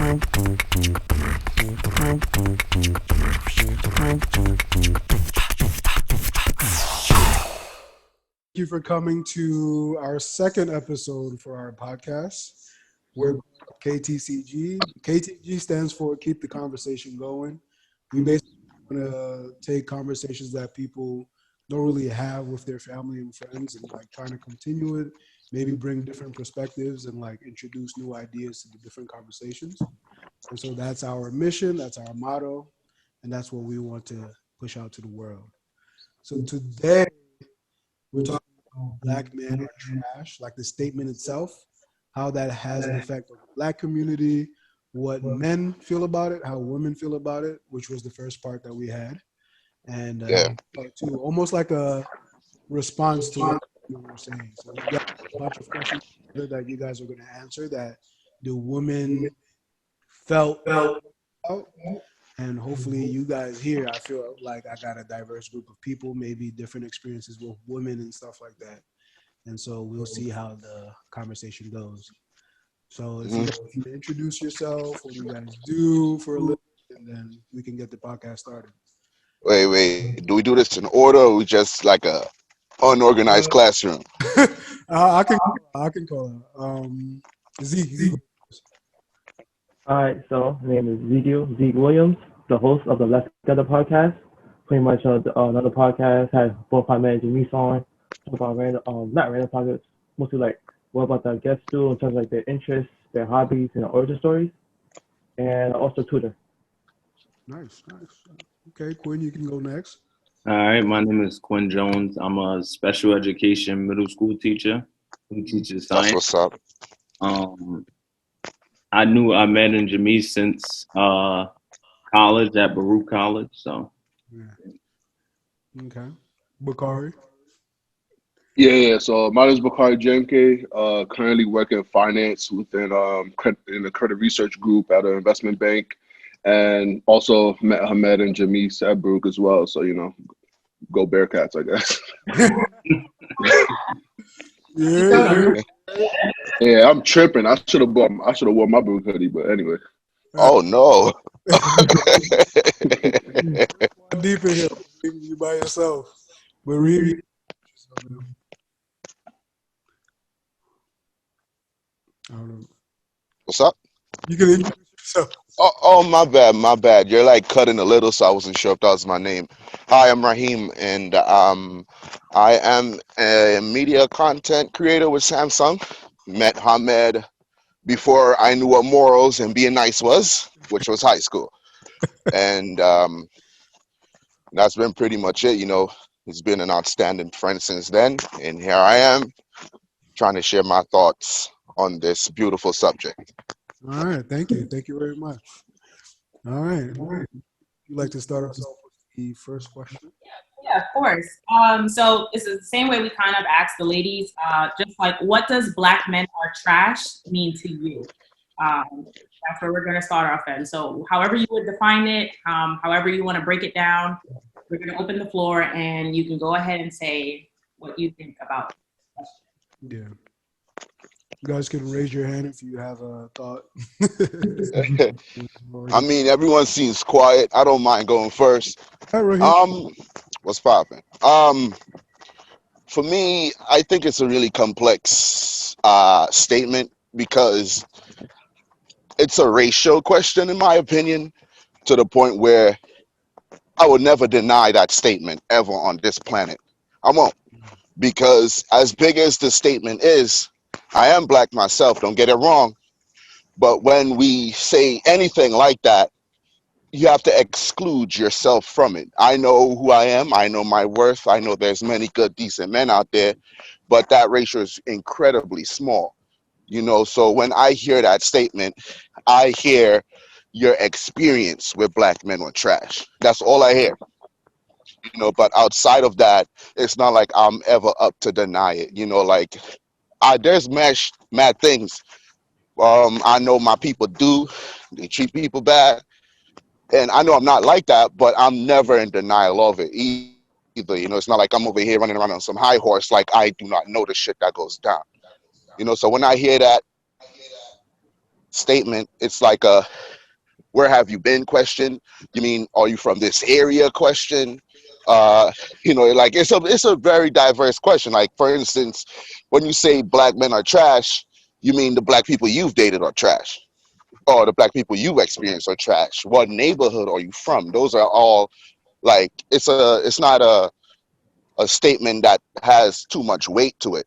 you for coming to our second episode for our podcast. We're KTCG. KTG stands for Keep the Conversation Going. We basically want to take conversations that people don't really have with their family and friends and like trying to continue it, maybe bring different perspectives and like introduce new ideas to the different conversations. And so that's our mission, that's our motto, and that's what we want to push out to the world. So today we're talking about black men are trash, like the statement itself, how that has an effect on the black community, what men feel about it, how women feel about it, which was the first part that we had. And Yeah. part two, almost like a response to what you were saying. So we got a bunch of questions that you guys are going to answer that the women felt out. And hopefully you guys here, I feel like I got a diverse group of people, maybe different experiences with women and stuff like that. And so we'll see how the conversation goes. So if you guys can introduce yourself, what you guys do for a little bit, and then we can get the podcast started. Wait. Do we do this in order, or we just like a unorganized classroom? I can call it. Zeke. Alright, so my name is Ezekiel, Zeke Williams, the host of the Let's Together podcast. Pretty much another podcast, had both my man Gemise on, talk about random, not random topics, mostly like what about the guests do in terms of like their interests, their hobbies, and their origin stories, and also tutor. Nice. Okay, Quinn, you can go next. All right, my name is Quinn Jones. I'm a special education middle school teacher who teaches That's science. what's up. I knew I met in Gemise since college at Baruch College. So Yeah. Okay. Bacare. Yeah. So my name is Bacare Jenke. Currently working in finance within in the credit research group at an investment bank, and also met Hamed and Gemise at Baruch as well. So go Bearcats, I guess. Yeah. Yeah, I'm tripping. I should have worn my Baruch hoodie, but anyway. Oh no. Deep in here. You by yourself. But really, I don't know. What's up? You can introduce yourself. Oh, my bad. You're like cutting a little, so I wasn't sure if that was my name. Hi, I'm Rahim, and I am a media content creator with Samsung. Met Hamed before I knew what morals and being nice was, which was high school, and that's been pretty much it. He's been an outstanding friend since then, and here I am trying to share my thoughts on this beautiful subject. All right. Thank you. Thank you very much. All right. You'd like to start us off with the first question? Yeah, of course. So this is the same way we kind of ask the ladies, just like, what does black men are trash mean to you? That's where we're going to start off in. So however you would define it, however you want to break it down, we're going to open the floor and you can go ahead and say what you think about it. Yeah. You guys can raise your hand if you have a thought. I mean, everyone seems quiet. I don't mind going first. All right, What's popping? For me, I think it's a really complex statement because it's a racial question, in my opinion, to the point where I would never deny that statement ever on this planet. I won't, because as big as the statement is, I am black myself, don't get it wrong. But when we say anything like that, you have to exclude yourself from it. I know who I am. I know my worth. I know there's many good, decent men out there, but that ratio is incredibly small. So when I hear that statement, I hear your experience with black men were trash. That's all I hear. But outside of that, it's not like I'm ever up to deny it. There's mad things. I know my people do. They treat people bad. And I know I'm not like that, but I'm never in denial of it either. It's not like I'm over here running around on some high horse like I do not know the shit that goes down. So when I hear that statement. It's like a where have you been question. You mean, are you from this area question? Like it's a very diverse question. Like, for instance, when you say black men are trash, you mean the black people you've dated are trash, or the black people you've experienced are trash. What neighborhood are you from? Those are all like it's not a statement that has too much weight to it.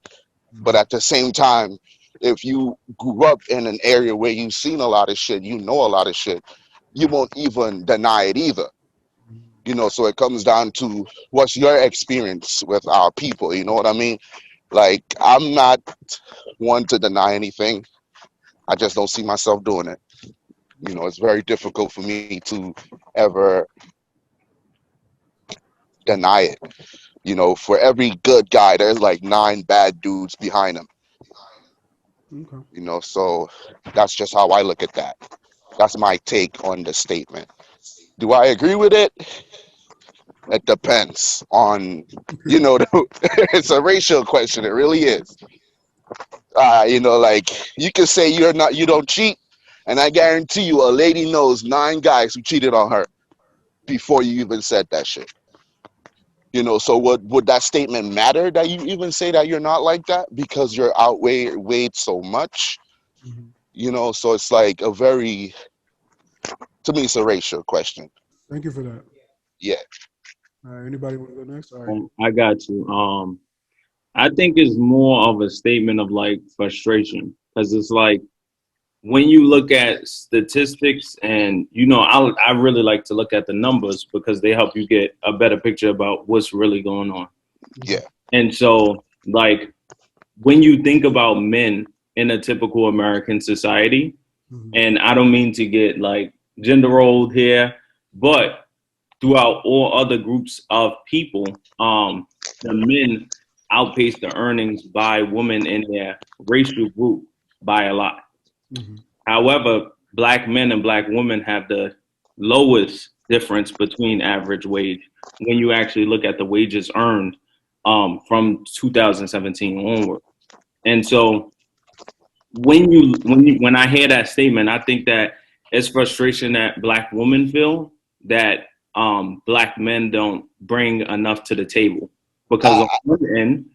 But at the same time, if you grew up in an area where you've seen a lot of shit, you know a lot of shit, you won't even deny it either. So it comes down to what's your experience with our people. You know what I mean? Like, I'm not one to deny anything. I just don't see myself doing it. It's very difficult for me to ever deny it. For every good guy, there's like 9 bad dudes behind him. Okay. So that's just how I look at that. That's my take on the statement. Do I agree with it? It depends on, it's a racial question. It really is. Like, you can say you don't cheat, and I guarantee you a lady knows 9 guys who cheated on her before you even said that shit. So would that statement matter that you even say that you're not like that because you're outweighed so much? So it's like to me, it's a racial question. Thank you for that. Yeah. Anybody want to go next? All right. I got you. I think it's more of a statement of like frustration, because it's like when you look at statistics, and I really like to look at the numbers because they help you get a better picture about what's really going on. Yeah. And so, like, when you think about men in a typical American society, and I don't mean to get like gender rolled here, but throughout all other groups of people, the men outpace the earnings by women in their racial group by a lot. However, black men and black women have the lowest difference between average wage when you actually look at the wages earned from 2017 onward. And so when I hear that statement, I think that it's frustration that black women feel that black men don't bring enough to the table, because on one end,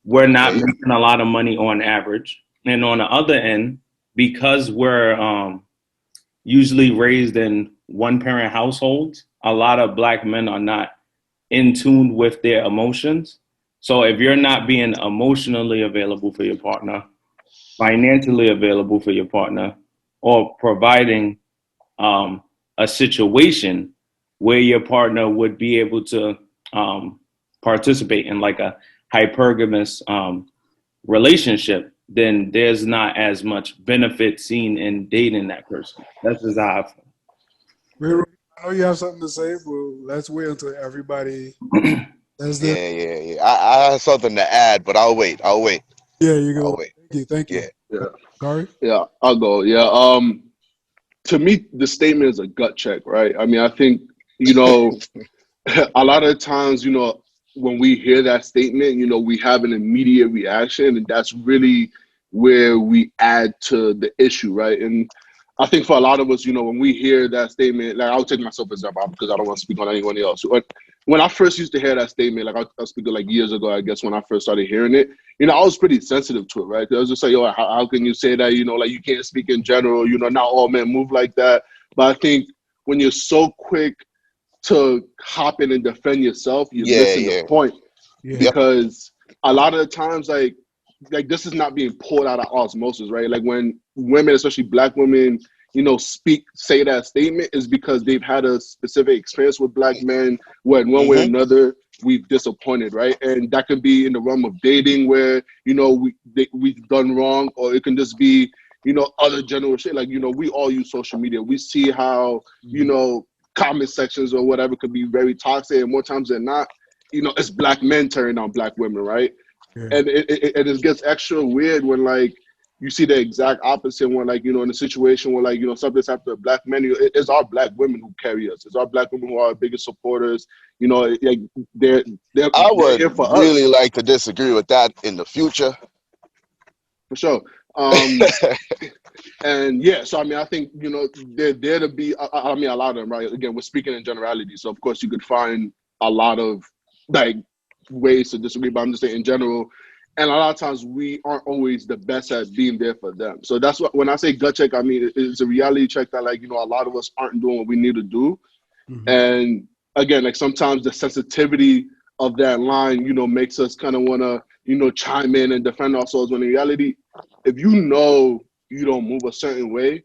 we're not making a lot of money on average, and on the other end, because we're usually raised in one-parent households, a lot of black men are not in tune with their emotions. So if you're not being emotionally available for your partner, financially available for your partner, or providing a situation where your partner would be able to participate in like a hypergamous relationship, then there's not as much benefit seen in dating that person. That's just how I feel. I know you have something to say, but let's wait until everybody says this. Yeah. I have something to add, but I'll wait. Yeah, you go. I'll wait. Thank you. Yeah. Sorry? Yeah, I'll go. Yeah. To me, the statement is a gut check, right? I mean, I think, a lot of times, when we hear that statement, we have an immediate reaction, and that's really where we add to the issue, right? And I think for a lot of us, when we hear that statement, like, I'll take myself as an example because I don't want to speak on anyone else. When I first used to hear that statement, like I was speaking like years ago, I guess, when I first started hearing it, I was pretty sensitive to it, right? I was just like, yo, how can you say that? Like, you can't speak in general, not all men move like that. But I think when you're so quick to hop in and defend yourself, you're missing the point. Yeah. Because a lot of the times, like this is not being pulled out of osmosis, right? Like, when women, especially black women, say that statement, is because they've had a specific experience with black men where in one way or another we've disappointed, right? And that could be in the realm of dating where, we've done wrong, or it can just be, other general shit. Like, we all use social media. We see how, comment sections or whatever could be very toxic, and more times than not, it's black men turning on black women, right? Yeah. And it gets extra weird when, like, you see the exact opposite when, like, in a situation where, like, something's happened to black men, it's our black women who carry us. It's our black women who are our biggest supporters. Like, they're I would here for really us. like to disagree with that in the future. For sure. And yeah, so I mean, I think, you know, they're there to be, I mean, a lot of them, right? Again, we're speaking in generality. So of course you could find a lot of like ways to disagree, but I'm just saying in general. And a lot of times we aren't always the best at being there for them. So that's what, when I say gut check, I mean, it's a reality check that, like, you know, a lot of us aren't doing what we need to do. Mm-hmm. And again, like sometimes the sensitivity of that line, you know, makes us kind of want to, you know, chime in and defend ourselves, when in reality, if you know you don't move a certain way,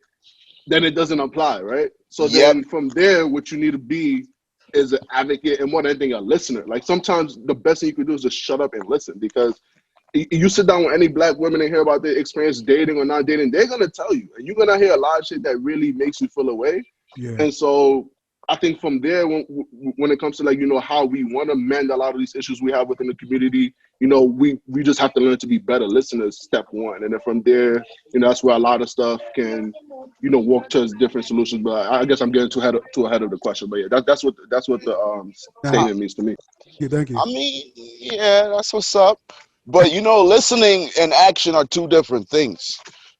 then it doesn't apply, right? So Yep. then from there, what you need to be is an advocate, and more than anything, a listener. Like sometimes the best thing you can do is just shut up and listen, because you sit down with any black women and hear about their experience dating or not dating, they're gonna tell you, and you're gonna hear a lot of shit that really makes you feel away. Yeah. And so I think from there, when it comes to, like, you know, how we want to mend a lot of these issues we have within the community, you know, we just have to learn to be better listeners, step one. And then from there, you know, that's where a lot of stuff can, you know, walk towards different solutions. But I guess I'm getting too ahead of the question. But yeah, that's what the statement means to me. Yeah, thank you. I mean, yeah, that's what's up. But you know, listening and action are two different things.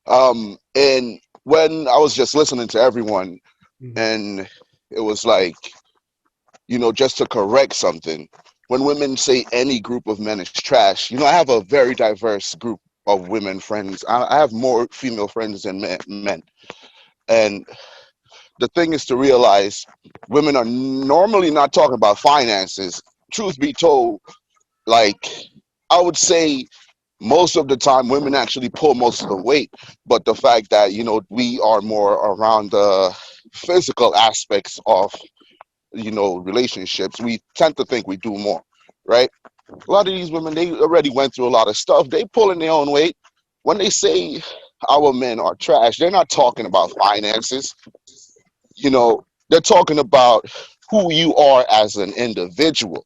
And when I was just listening to everyone, Mhm. and it was like, you know, just to correct something, when women say any group of men is trash, you know, I have a very diverse group of women friends. I have more female friends than men. And the thing is to realize women are normally not talking about finances. Truth be told, like, I would say most of the time women actually pull most of the weight, but the fact that, you know, we are more around the physical aspects of, you know, relationships, we tend to think we do more, right? A lot of these women, they already went through a lot of stuff, they pulling their own weight. When they say our men are trash, they're not talking about finances. You know, they're talking about who you are as an individual.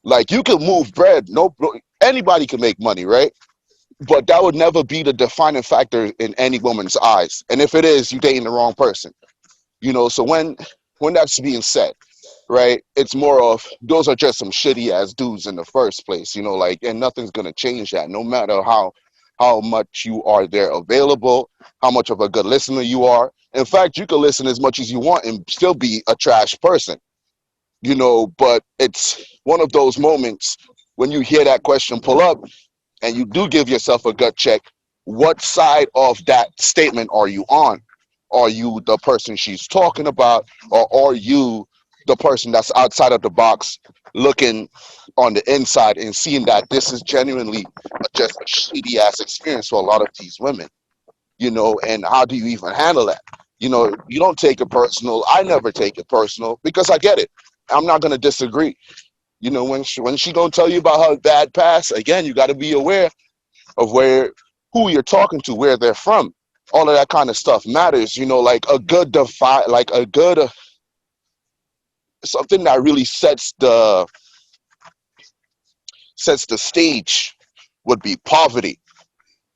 Like, you can move bread, no, anybody can make money, right? But that would never be the defining factor in any woman's eyes. And if it is, you're dating the wrong person. You know, so when that's being said, right, it's more of those are just some shitty ass dudes in the first place, you know, like, and nothing's gonna change that, no matter how much you are there available, how much of a good listener you are. In fact, you can listen as much as you want and still be a trash person, you know. But it's one of those moments when you hear that question pull up and you do give yourself a gut check. What side of that statement are you on? Are you the person she's talking about, or are you the person that's outside of the box looking on the inside and seeing that this is genuinely just a shitty ass experience for a lot of these women, you know? And how do you even handle that? You know, you don't take it personal. I never take it personal because I get it. I'm not going to disagree. You know, when she gonna tell you about her bad past, again, you got to be aware of who you're talking to, where they're from. All of that kind of stuff matters. You know, like a good something that really sets the stage would be poverty,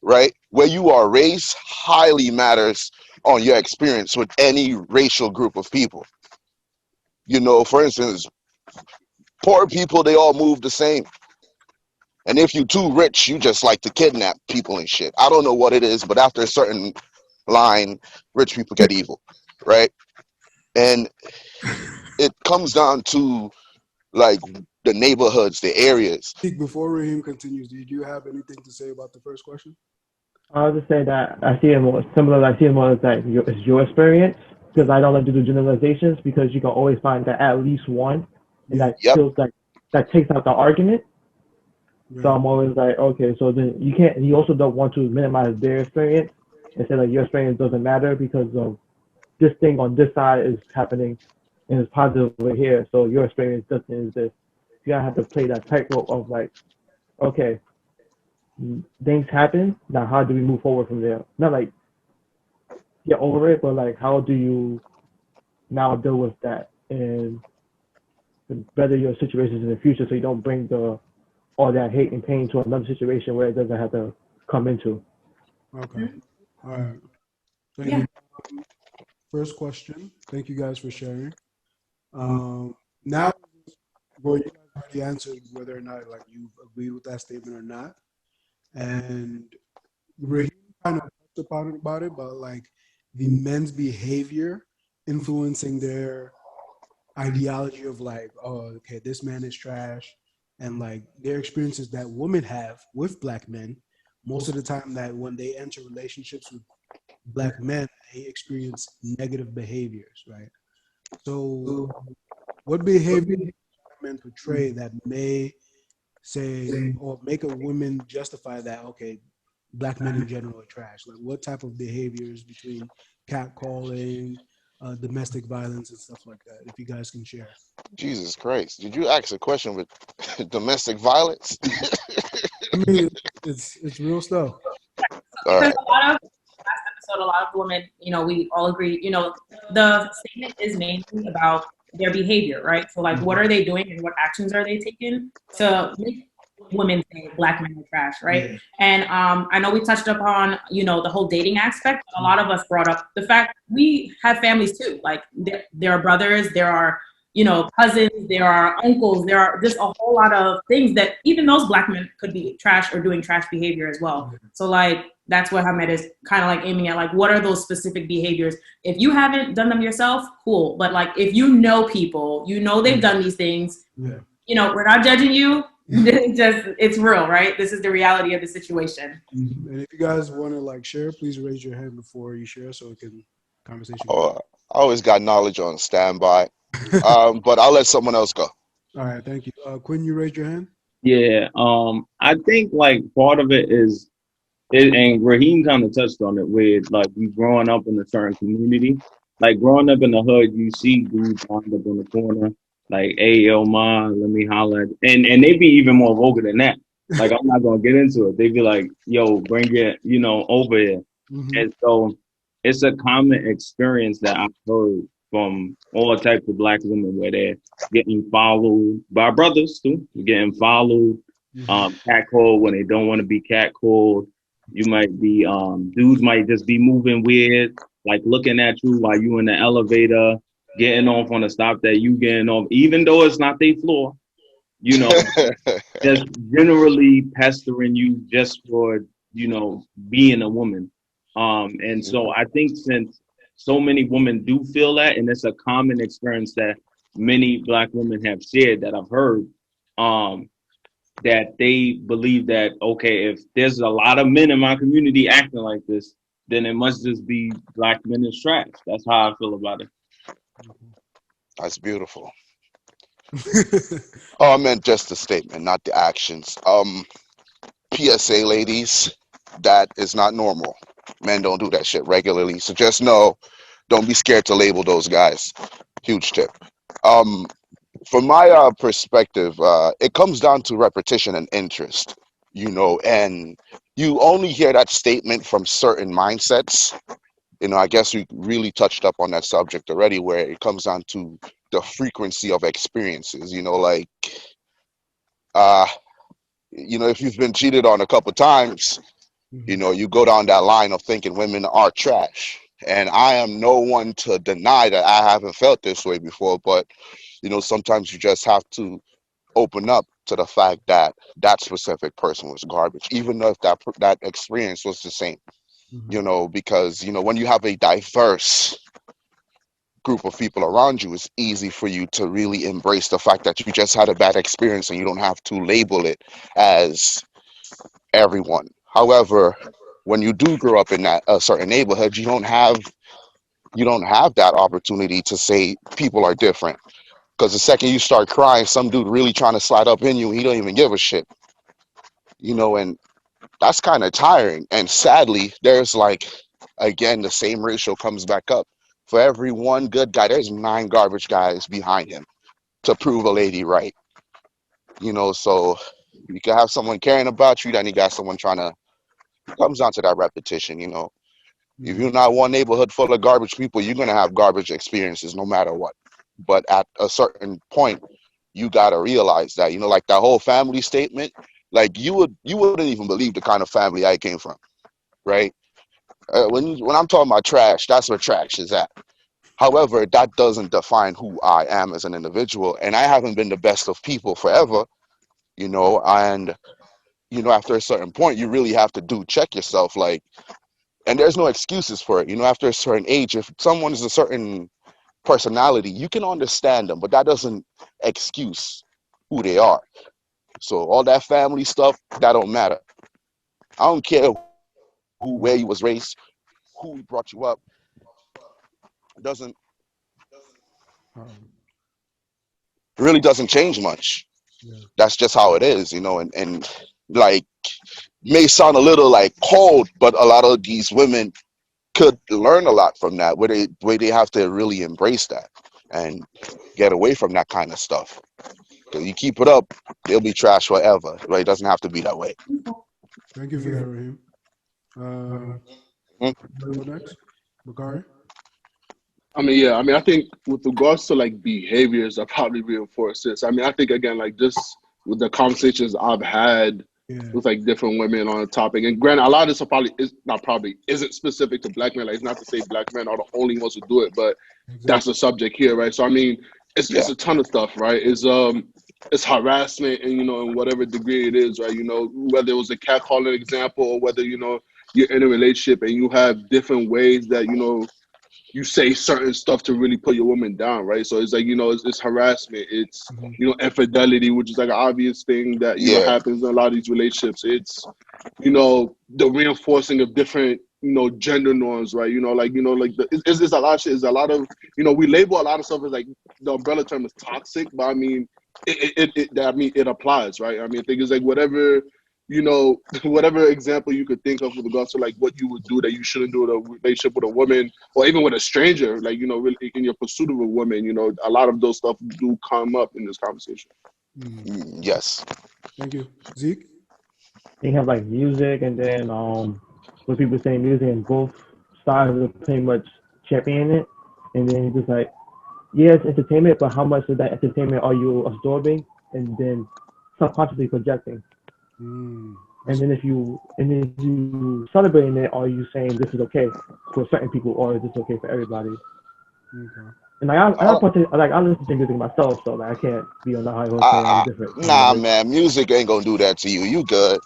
right? Where you are raised highly matters on your experience with any racial group of people. You know, for instance, poor people, they all move the same. And if you're too rich, you just like to kidnap people and shit. I don't know what it is, but after a certain line, rich people get evil, right? And it comes down to, like, the neighborhoods, the areas. Before Rahim continues, did you have anything to say about the first question? I'll just say that I see it more similar. I see it more as like it's your experience, because I don't like to do generalizations, because you can always find that at least one, and that Yep. feels like that takes out the argument. Right. So I'm always like, okay, so then you can't. You also don't want to minimize their experience and say like your experience doesn't matter because of this thing on this side is happening and it's positive over here, so your experience doesn't exist. You gotta have to play that tightrope of like, okay, things happen. Now, how do we move forward from there? Not like get over it, but like, how do you now deal with that and better your situations in the future, so you don't bring all that hate and pain to another situation where it doesn't have to come into. Okay. All right. Thank Yeah. you. First question. Thank you guys for sharing. Now, well, you guys already answered whether or not like you agree with that statement or not, and Rahim kind of about it, but like the men's behavior influencing their ideology of like, oh, okay, this man is trash, and like their experiences that women have with black men. Most of the time, that when they enter relationships with black men, they experience negative behaviors, right? So, what behavior do black men portray that may say or make a woman justify that? Okay, black men in general are trash. Like, what type of behaviors between catcalling, domestic violence, and stuff like that? If you guys can share. Jesus Christ. Did you ask a question with domestic violence? I mean, it's real stuff. All Because right. a lot of last episode, a lot of women, we all agree, the statement is mainly about their behavior, right? So like, what are they doing and what actions are they taking to make women say black men are trash, right? Yeah. And I know we touched upon, the whole dating aspect. But a lot of us brought up the fact we have families too. Like there are brothers, there are cousins, there are uncles, there are just a whole lot of things that even those black men could be trash or doing trash behavior as well. So like that's what Hamed is kind of like aiming at. Like, what are those specific behaviors? If you haven't done them yourself, cool. But like if you know people, they've done these things, Yeah. we're not judging you. It's real, right? This is the reality of the situation. And if you guys want to like share, please raise your hand before you share so we can conversation. Oh, I always got knowledge on standby. But I'll let someone else go. All right, thank you. Quinn, you raised your hand. Yeah, I think like part of it is, and Rahim kind of touched on it with like you growing up in a certain community. Like growing up in the hood, you see dudes lined up on the corner, like, "Hey, yo, ma, let me holler," and they be even more vulgar than that. Like I'm not gonna get into it. They be like, "Yo, bring it, over here." Mm-hmm. And so it's a common experience that I've heard from all types of black women where they're getting followed by brothers too, getting followed, catcalled when they don't want to be catcalled. You might be dudes might just be moving weird, like looking at you while you in the elevator, getting off on the stop that you getting off, even though it's not their floor, just generally pestering you just for, being a woman. And so I think since so many women do feel that, and it's a common experience that many black women have shared that I've heard, that they believe that, okay, if there's a lot of men in my community acting like this, then it must just be black men is trash. That's how I feel about it. That's beautiful. Oh, I meant just the statement, not the actions. PSA, ladies, that is not normal. Men don't do that shit regularly. So just know, don't be scared to label those guys. Huge tip. From my perspective, it comes down to repetition and interest, and you only hear that statement from certain mindsets. I guess we really touched up on that subject already, where it comes down to the frequency of experiences, if you've been cheated on a couple times, you go down that line of thinking women are trash. And I am no one to deny that I haven't felt this way before, but sometimes you just have to open up to the fact that that specific person was garbage, even though if that experience was the same. Because when you have a diverse group of people around you, it's easy for you to really embrace the fact that you just had a bad experience and you don't have to label it as everyone. However, when you do grow up in that a certain neighborhood, you don't have that opportunity to say people are different. Because the second you start crying, some dude really trying to slide up in you, he don't even give a shit. And that's kind of tiring. And sadly, there's again, the same ratio comes back up. For every one good guy, there's 9 garbage guys behind him to prove a lady right. So you can have someone caring about you, then you got someone trying to, it comes down to that repetition. If you're not one neighborhood full of garbage people, you're going to have garbage experiences no matter what. But at a certain point, you got to realize that, like that whole family statement, like you wouldn't even believe the kind of family I came from, right? When I'm talking about trash, that's where trash is at. However, that doesn't define who I am as an individual. And I haven't been the best of people forever, and, after a certain point, you really have to check yourself. Like, And there's no excuses for it. After a certain age, if someone is a certain personality, you can understand them, but that doesn't excuse who they are. So all that family stuff, that don't matter. I don't care where you was raised, who brought you up. It doesn't really doesn't change much. Yeah. That's just how it is, and like may sound a little like cold, but a lot of these women could learn a lot from that, where they have to really embrace that and get away from that kind of stuff. Because you keep it up, they'll be trash forever. Right? It doesn't have to be that way. Thank you for that, Rahim. What next? Bacare? I think with regards to like behaviors, I probably reinforce this. I think again, like just with the conversations I've had with like different women on the topic, and granted, a lot of this isn't specific to black men. Like, it's not to say black men are the only ones who do it, but that's the subject here, right? So it's a ton of stuff, right? It's harassment, and in whatever degree it is, right? Whether it was a catcalling example, or whether you're in a relationship and you have different ways that you say certain stuff to really put your woman down, right? So it's like, it's harassment, it's, infidelity, which is like an obvious thing that, happens in a lot of these relationships. It's, the reinforcing of different, gender norms, right? It's a lot of shit. It's a lot of, we label a lot of stuff as like, the umbrella term is toxic, but it applies, right? I think it's like whatever example you could think of with regards to like what you would do that you shouldn't do in a relationship with a woman, or even with a stranger, like, really in your pursuit of a woman, a lot of those stuff do come up in this conversation. Yes. Thank you. Zeke? You have like music, and then when people say music, and both sides are pretty much championing it, and then you're just like, yeah, it's entertainment, but how much of that entertainment are you absorbing and then subconsciously projecting? And then if you celebrating it, are you saying this is okay for certain people, or is this okay for everybody? Okay. And I listen to music myself, so like I can't be on the high horse saying I'm different. Nah, man, music ain't gonna do that to you. You good.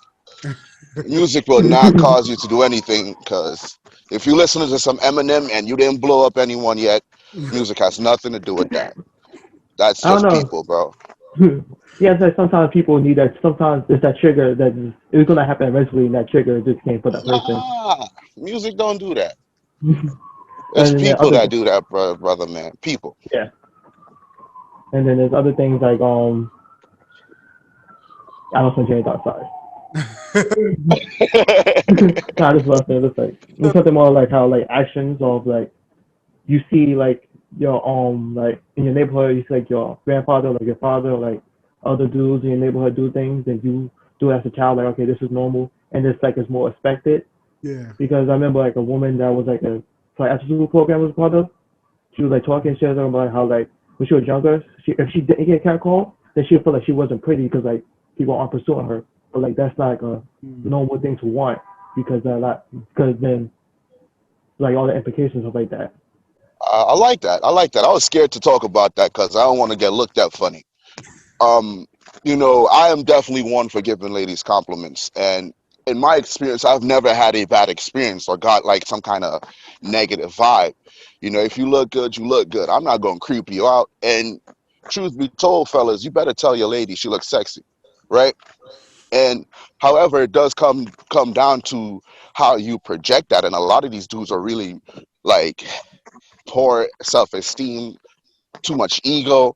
Music will not cause you to do anything, because if you listen to some Eminem and you didn't blow up anyone yet, music has nothing to do with that. That's just people, bro. Yeah, it's like sometimes people need that. Sometimes it's that trigger that it's gonna happen eventually, and that trigger just can't put that person. Music don't do that. It's people that do that, brother, man. People. Yeah. And then there's other things like I don't want to change that. Sorry. I just love it. It's like there's something more like how like actions of like you see like your like in your neighborhood, you see like your grandfather, like your father, or like other dudes in your neighborhood do things that you do as a child, like, okay, this is normal, and it's like it's more expected. Yeah. Because I remember like a woman that was like a after school program was part of, she was like talking, she was talking about how like when she was younger, if she didn't get catcalled, then she would feel like she wasn't pretty because like people aren't pursuing her. But like that's like a normal thing to want, because then like all the implications of like that. I like that. I was scared to talk about that because I don't want to get looked at funny. I am definitely one for giving ladies compliments, and in my experience, I've never had a bad experience or got like some kind of negative vibe. If you look good, you look good. I'm not gonna creep you out. And truth be told, fellas, you better tell your lady she looks sexy, right? And however, it does come down to how you project that. And a lot of these dudes are really like poor self-esteem, too much ego.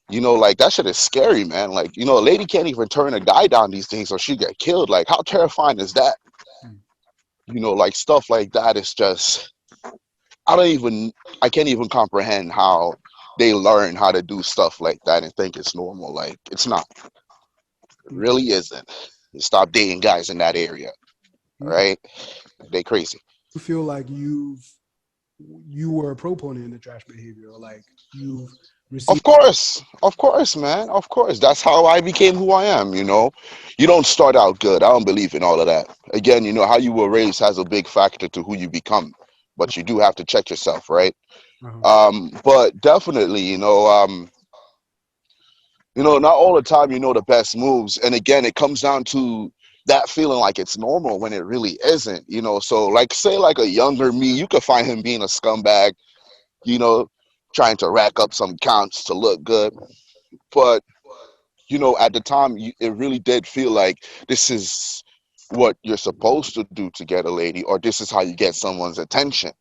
Like that shit is scary, man. Like, a lady can't even turn a guy down these days or she get killed. Like, how terrifying is that? Like stuff like that is just, I can't even comprehend how they learn how to do stuff like that and think it's normal. Like, it's not. It really isn't. You stop dating guys in that area. All right? They crazy. You feel like you were a proponent in the trash behavior, or like you've received. Of course, man. Of course. That's how I became who I am, You don't start out good. I don't believe in all of that. Again, how you were raised has a big factor to who you become. But you do have to check yourself, right? But definitely, not all the time the best moves. And again, it comes down to that feeling like it's normal when it really isn't, you know. So like say like a younger me, you could find him being a scumbag, you know, trying to rack up some counts to look good. But you know, at the time, it really did feel like this is what you're supposed to do to get a lady, or this is how you get someone's attention,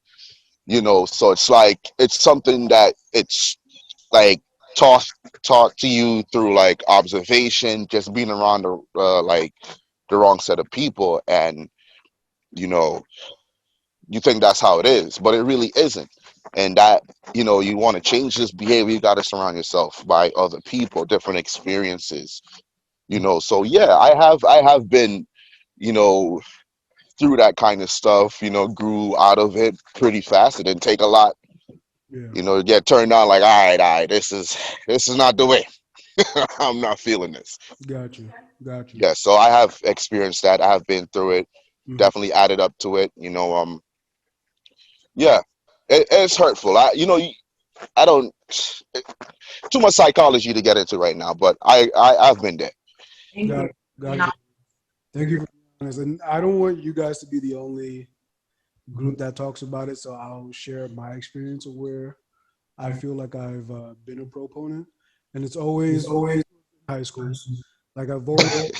you know. So it's like it's something that it's like taught taught to you through like observation, just being around the like the wrong set of people, and you know, you think that's how it is, but it really isn't. And that, you know, you want to change this behavior, you got to surround yourself by other people, different experiences, you know. So yeah, I have been, you know, through that kind of stuff, you know, grew out of it pretty fast. It didn't take a lot, Yeah. you know, to get turned on like, all right, this is not the way. I'm not feeling this. Got you. Got you. Yeah, so I have experienced that. I have been through it, Mhm. definitely added up to it, you know. Yeah, it's hurtful. I don't too much psychology to get into right now, but I've been there. Thank Got you. it. Got you. Thank you for being honest. And I don't want you guys to be the only group that talks about it, so I'll share my experience of where I feel like I've been a proponent, and it's always high school. Like I've always,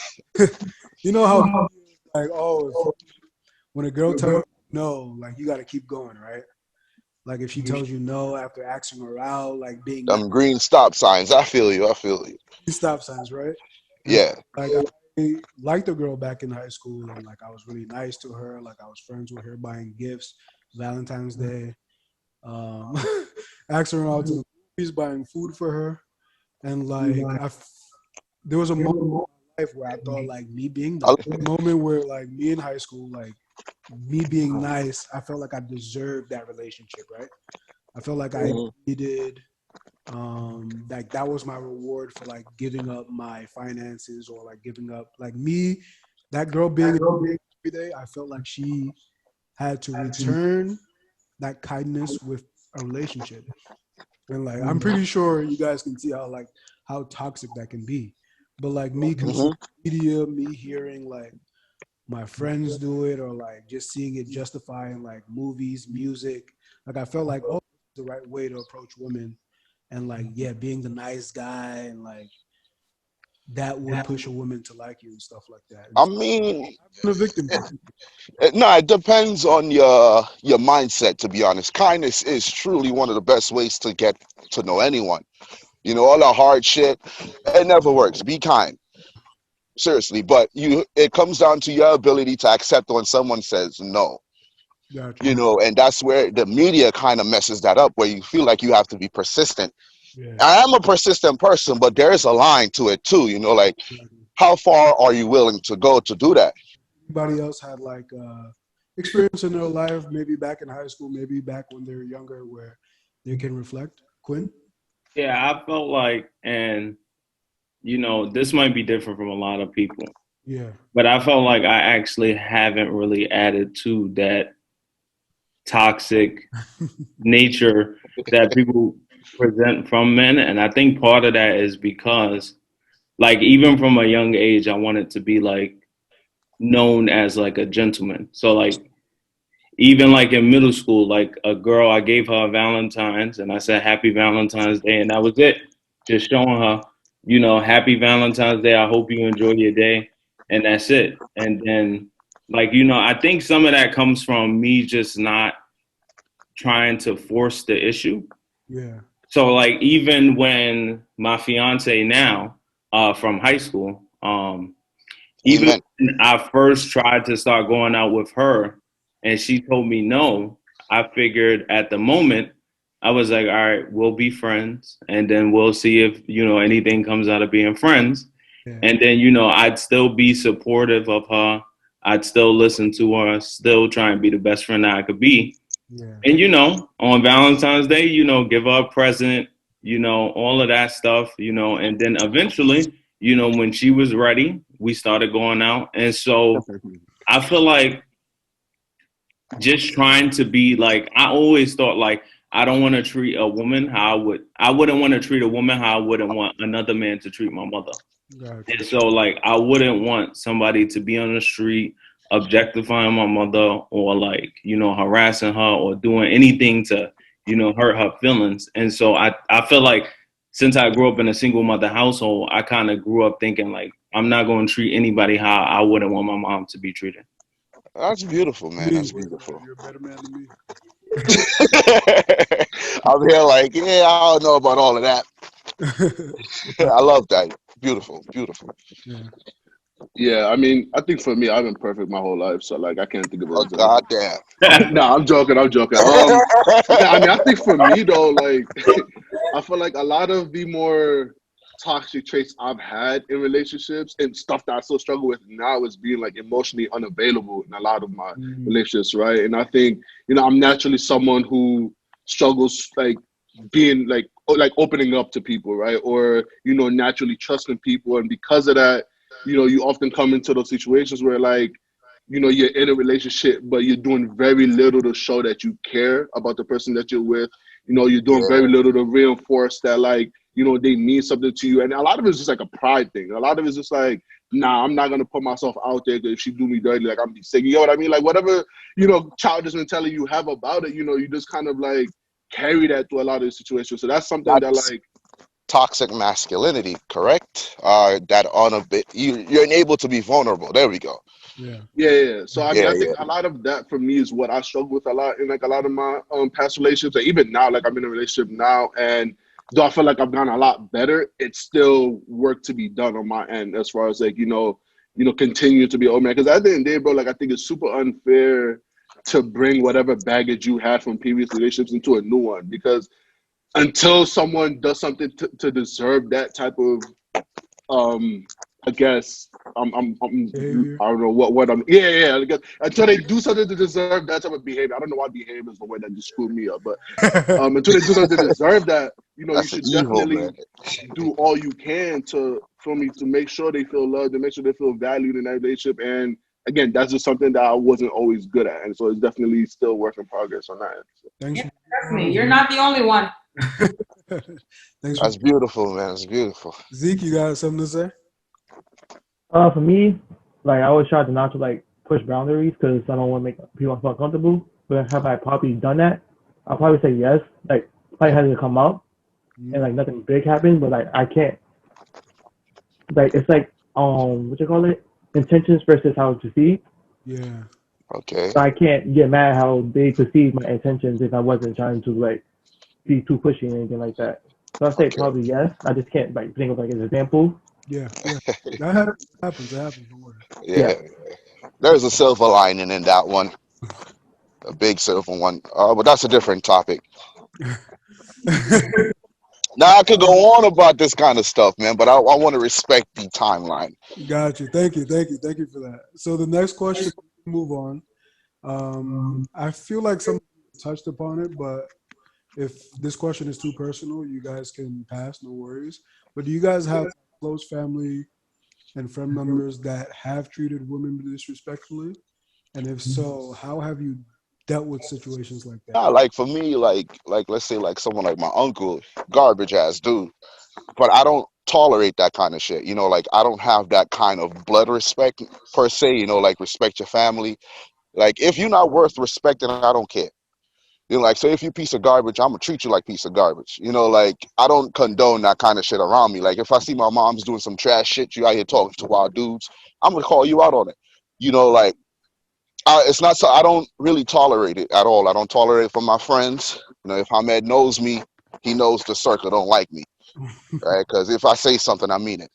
you know how like when a girl tells you no, like you got to keep going, right? Like if she tells you no after asking her out, like being nice, Green stop signs. I feel you. I feel you. stop signs, right? And Yeah. like I liked a girl back in high school, and like I was really nice to her. Like I was friends with her, buying gifts, Valentine's Day, um, asking her out to the movies, buying food for her, and like there was a moment in my life where I thought like me being I, the moment where like me in high school, like me being nice, I felt like I deserved that relationship, right? I felt like I Mhm. needed like that was my reward for like giving up my finances or like giving up like me, that girl being every day, I felt like she had to return that kindness with a relationship. And like I'm pretty sure you guys can see how toxic that can be. But like me consuming Mhm. media, me hearing like my friends do it, or like just seeing it justified in like movies, music, like I felt like, oh, this is the right way to approach women. And like, yeah, being the nice guy, and like that would push a woman to like you and stuff like that. And I so mean, I've been a victim to no, it depends on your mindset. To be honest, kindness is truly one of the best ways to get to know anyone. You know, all the hard shit, it never works. Be kind, seriously. But it comes down to your ability to accept when someone says no. it. Got you. You know, and that's where the media kind of messes that up, where you feel like you have to be persistent. Yeah. I am a persistent person, but there is a line to it too. You know, like how far are you willing to go to do that? Anybody else had like experience in their life, maybe back in high school, maybe back when they were younger, where they can reflect? Quinn? Yeah, I felt like, and this might be different from a lot of people, Yeah. but I felt like I actually haven't really added to that toxic nature that people present from men. And I think part of that is because, like, even from a young age, I wanted to be like known as like a gentleman. So, like, even like in middle school, like a girl, I gave her a Valentine's and I said Happy Valentine's Day, and that was it. Just showing her, Happy Valentine's Day. I hope you enjoy your day, and that's it. And then, like, I think some of that comes from me just not trying to force the issue. Yeah. So, like, even when my fiance now, from high school, even Amen. when I first tried to start going out with her and she told me no, I figured at the moment, I was like, all right, we'll be friends. And then we'll see if, anything comes out of being friends. Yeah. And then, I'd still be supportive of her. I'd still listen to her, still try and be the best friend that I could be. Yeah. And, on Valentine's Day, give her a present, all of that stuff, and then eventually, when she was ready, we started going out. And so I feel like just trying to be like, I always thought like, I don't want to treat a woman I wouldn't want to treat a woman how I wouldn't want another man to treat my mother. Gotcha. And so, like, I wouldn't want somebody to be on the street objectifying my mother or, like, you know, harassing her or doing anything to, you know, hurt her feelings. And so I feel like since I grew up in a single mother household, I kind of grew up thinking, like, I'm not going to treat anybody how I wouldn't want my mom to be treated. That's beautiful, man. That's Me, beautiful. you're a better man than me. I'm here like, yeah, I don't know about all of that. I love that. Beautiful, beautiful. Yeah. Yeah, I mean, I think for me, I've been perfect my whole life, so like I can't think of an Oh, example. goddamn. Nah, I'm joking. I'm joking. Yeah, I mean, I think for me though, like I feel like a lot of the more toxic traits I've had in relationships and stuff that I still struggle with now is being like emotionally unavailable in a lot of my relationships, right? And I think, you know, I'm naturally someone who struggles like being like opening up to people, right? Or, you know, naturally trusting people. And because of that, you know, you often come into those situations where like, you know, you're in a relationship, but you're doing very little to show that you care about the person that you're with. You know, you're doing very little to reinforce that, like, you know, they mean something to you. And a lot of it's just like a pride thing. A lot of it's just like, nah, I'm not going to put myself out there because if she do me dirty, like, I'm be sick. You know what I mean? Like, whatever, you know, childish mentality you have about it, you know, you just kind of like carry that through a lot of situations. So that's something that, like, Toxic masculinity, correct? That on a bit, you're unable to be vulnerable. There we go. Yeah. Yeah. So I mean, Yeah, I think yeah. a lot of that for me is what I struggle with a lot in like a lot of my past relationships. Like even now, like I'm in a relationship now, and though I feel like I've gotten a lot better, it's still work to be done on my end as far as like, you know, continue to be old man. Because at the end of the day, bro, like I think it's super unfair to bring whatever baggage you had from previous relationships into a new one. Because until someone does something to deserve that type of I guess Behavior. I don't know what I'm. Yeah. I guess, until they do something to deserve that type of behavior. I don't know why behavior is the word that just screwed me up, but until they do something to deserve that, you know, you That's the should evil, definitely man. do all you can to make sure they feel loved, to make sure they feel valued in that relationship. And again, that's just something that I wasn't always good at, and so it's definitely still work in progress on that end. So. Thanks. Yeah, trust me, you're not the only one. Thanks for That's beautiful, man. It's beautiful. Zeke. You got something to say? For me, like I always try to not to like push boundaries because I don't want to make people feel uncomfortable. But have I probably done that? I'll probably say yes. Like probably had to come out and like nothing big happened, but like I can't. Like it's like what you call it? Intentions versus how it's perceived. Yeah. Okay. So I can't get mad how they perceive my intentions if I wasn't trying to like be too pushy or anything like that. So I say Okay. probably yes. I just can't like think of like an example. Yeah. That happens. It happens. Don't worry. Yeah. There's a silver lining in that one. A big silver one. But that's a different topic. Now I could go on about this kind of stuff, man, but I want to respect the timeline. Got you. Thank you for that. So the next question, move on. I feel like someone touched upon it, but if this question is too personal, you guys can pass, no worries. But do you guys have close family and friend members that have treated women disrespectfully? And if so, how have you dealt with situations like that? Like for me, like let's say like someone like my uncle, garbage ass dude. But I don't tolerate that kind of shit. You know, like I don't have that kind of blood respect per se, you know, like respect your family. Like if you're not worth respecting, I don't care. You know, like so if you piece of garbage, I'm gonna treat you like piece of garbage. You know, like I don't condone that kind of shit around me. Like if I see my mom's doing some trash shit, you out here talking to wild dudes, I'm gonna call you out on it. You know, like it's not so I don't really tolerate it at all. I don't tolerate it from my friends. You know, if Hamed knows me, he knows the circle don't like me, right? Because if I say something, I mean it.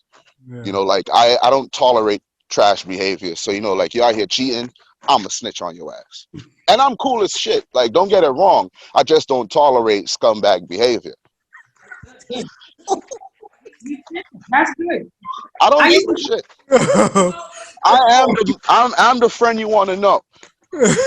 Yeah. You know, like I don't tolerate trash behavior. So you know, like you're out here cheating, I'm a snitch on your ass. And I'm cool as shit. Like, don't get it wrong. I just don't tolerate scumbag behavior. That's good. I don't give used a to- shit. I'm the friend you want to know. Because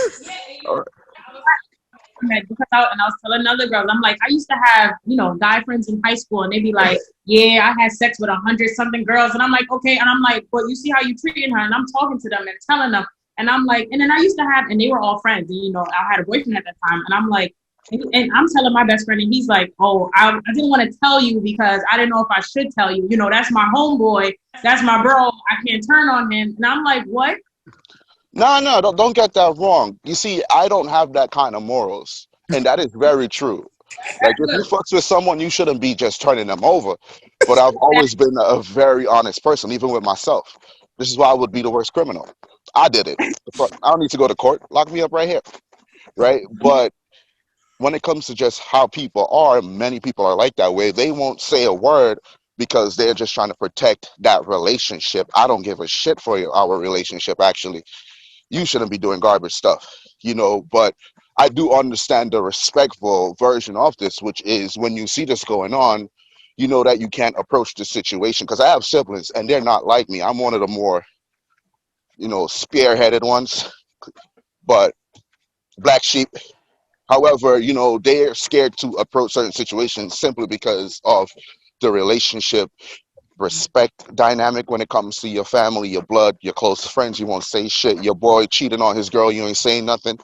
I was telling another girl, I'm like, I used to have, you know, guy friends in high school, and they'd be like, yeah, I had sex with 100-something girls, and I'm like, okay, and I'm like, but you see how you treating her, and I'm talking to them and telling them, and I'm like, and then I used to have, and they were all friends, and you know, I had a boyfriend at that time, and I'm like, And I'm telling my best friend, and he's like, "Oh, I didn't want to tell you because I didn't know if I should tell you. You know, that's my homeboy, that's my bro. I can't turn on him." And I'm like, "What?" No, don't get that wrong. You see, I don't have that kind of morals, and that is very true. Like, if you fucks with someone, you shouldn't be just turning them over. But I've always been a very honest person, even with myself. This is why I would be the worst criminal. I did it. I don't need to go to court. Lock me up right here, right? But when it comes to just how people are, many people are like that way. They won't say a word because they're just trying to protect that relationship. I don't give a shit for our relationship, actually. You shouldn't be doing garbage stuff, but I do understand the respectful version of this, which is when you see this going on, you know that you can't approach the situation, because I have siblings and they're not like me. I'm one of the more, spearheaded ones, but black sheep. However, they're scared to approach certain situations simply because of the relationship respect dynamic when it comes to your family, your blood, your close friends. You won't say shit. Your boy cheating on his girl, you ain't saying nothing.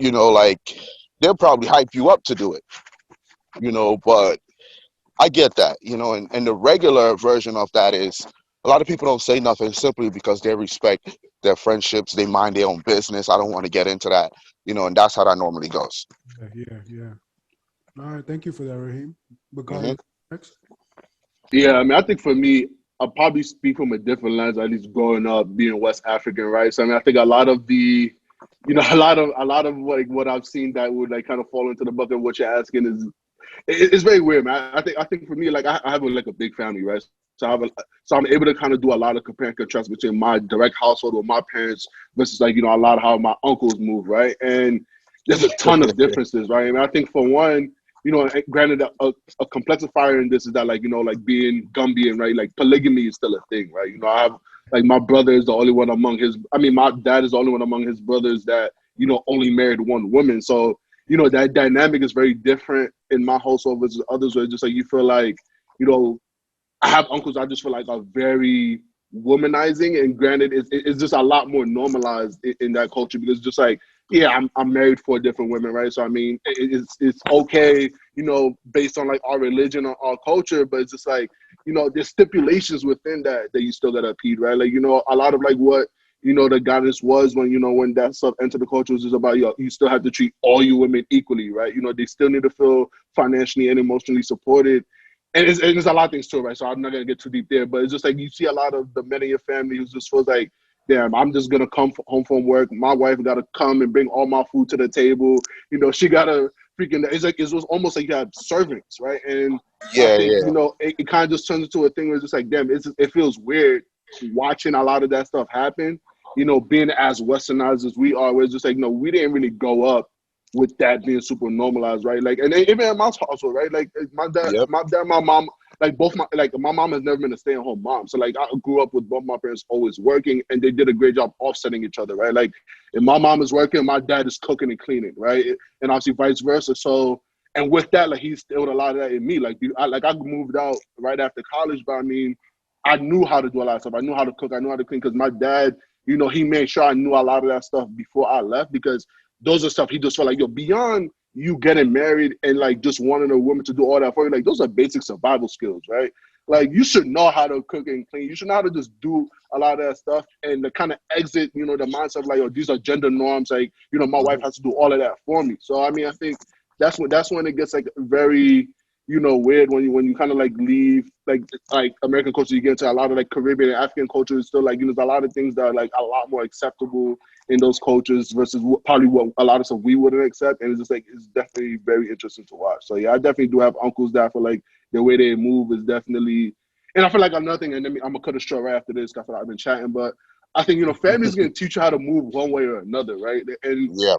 Like, they'll probably hype you up to do it, but I get that, and the regular version of that is a lot of people don't say nothing simply because they respect their friendships. They mind their own business. I don't want to get into that, and that's how that normally goes. Yeah. All right, thank you for that, Rahim. hmm Bacare, next. Yeah, I mean, I think for me, I'll probably speak from a different lens, at least growing up being West African, right? So I mean, I think a lot of a lot of like what I've seen that would like kind of fall into the bucket of what you're asking is it's very weird, man. I think for me, like I have like a big family, right? So I'm able to kind of do a lot of compare and contrast between my direct household with my parents versus like a lot of how my uncles move, right? And there's a ton of differences, right? And I think for one, granted, a complexifier in this is that like like being Gumbian, right? Like polygamy is still a thing, right? I have like my brother is the only one among his. I mean, my dad is the only one among his brothers that only married one woman. So that dynamic is very different in my household versus others, where it's just like you feel like you know I have uncles I just feel like are very womanizing, and granted, it's just a lot more normalized in that culture because just like yeah, I'm married 4 different women, right? So I mean, it's okay, based on like our religion or our culture, but it's just like there's stipulations within that you still gotta impede, right? Like a lot of like what the guidance was when that stuff entered the culture was just about you still have to treat all you women equally, right? They still need to feel financially and emotionally supported, and it's a lot of things too, right? So I'm not gonna get too deep there, but it's just like you see a lot of the men in your family who just feels like, damn, I'm just gonna come home from work. My wife gotta come and bring all my food to the table. She gotta freaking. It's like it was almost like you have servants, right? And I Yeah, think yeah. it kind of just turns into a thing where it's just like, damn, it feels weird watching a lot of that stuff happen. Being as westernized as we are, where it's just like, no, we didn't really grow up with that being super normalized, right? Like, and even in my household, right? Like Yep. my mom, like both my mom has never been a stay-at-home mom, so like I grew up with both my parents always working, and they did a great job offsetting each other, right? Like, if my mom is working, my dad is cooking and cleaning, right? And obviously vice versa. So, and with that, like he instilled a lot of that in me. Like, I moved out right after college, but I mean, I knew how to do a lot of stuff. I knew how to cook. I knew how to clean because my dad, he made sure I knew a lot of that stuff before I left because those are stuff he just felt like, beyond you getting married and like just wanting a woman to do all that for you, like those are basic survival skills, right? Like you should know how to cook and clean. You should know how to just do a lot of that stuff and to kind of exit, the mindset of like, oh, these are gender norms. Like, my wife has to do all of that for me. So I mean, I think that's when it gets like very, weird when you kind of like leave like American culture, you get into a lot of like Caribbean and African cultures. Still like there's a lot of things that are like a lot more acceptable in those cultures versus probably what a lot of stuff we wouldn't accept, and it's just like it's definitely very interesting to watch. So yeah, I definitely do have uncles that for like the way they move is definitely, and I feel like another thing, and then I'm gonna cut it short right after this. I feel like I've been chatting, but I think family's gonna teach you how to move one way or another, right? And Yeah.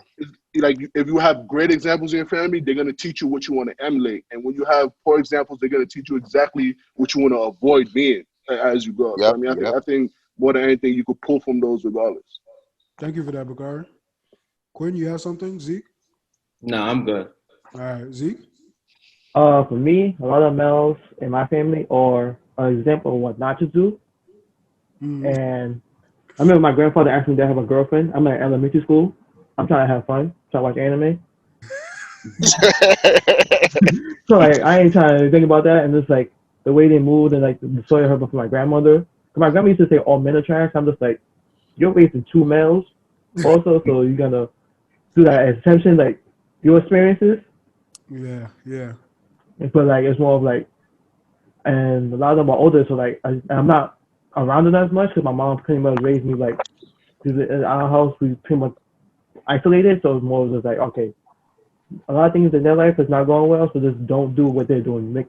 like if you have great examples in your family, they're gonna teach you what you want to emulate, and when you have poor examples, they're gonna teach you exactly what you want to avoid being as you grow up. So Yep. I mean, Yep. I think more than anything, you could pull from those regardless. Thank you for that, Bacare. Quinn, you have something? Zeke? No, I'm good. All right, Zeke? For me, a lot of males in my family are an example of what not to do. Mm. And I remember my grandfather asked me to have a girlfriend. I'm at elementary school. I'm trying to have fun, trying to watch anime. So like I ain't trying to think about that, and just like the way they moved and like the story I heard from my grandmother. 'Cause my grandma used to say all men are trash. I'm just like, you're raising two males also, so you're gonna do that as attention like your experiences. Yeah, yeah. But like it's more of like, and a lot of them are older, so like I'm not around them as much because my mom pretty much raised me like, because in our house we pretty much isolated, so it's more just like, okay, a lot of things in their life is not going well, so just don't do what they're doing. Make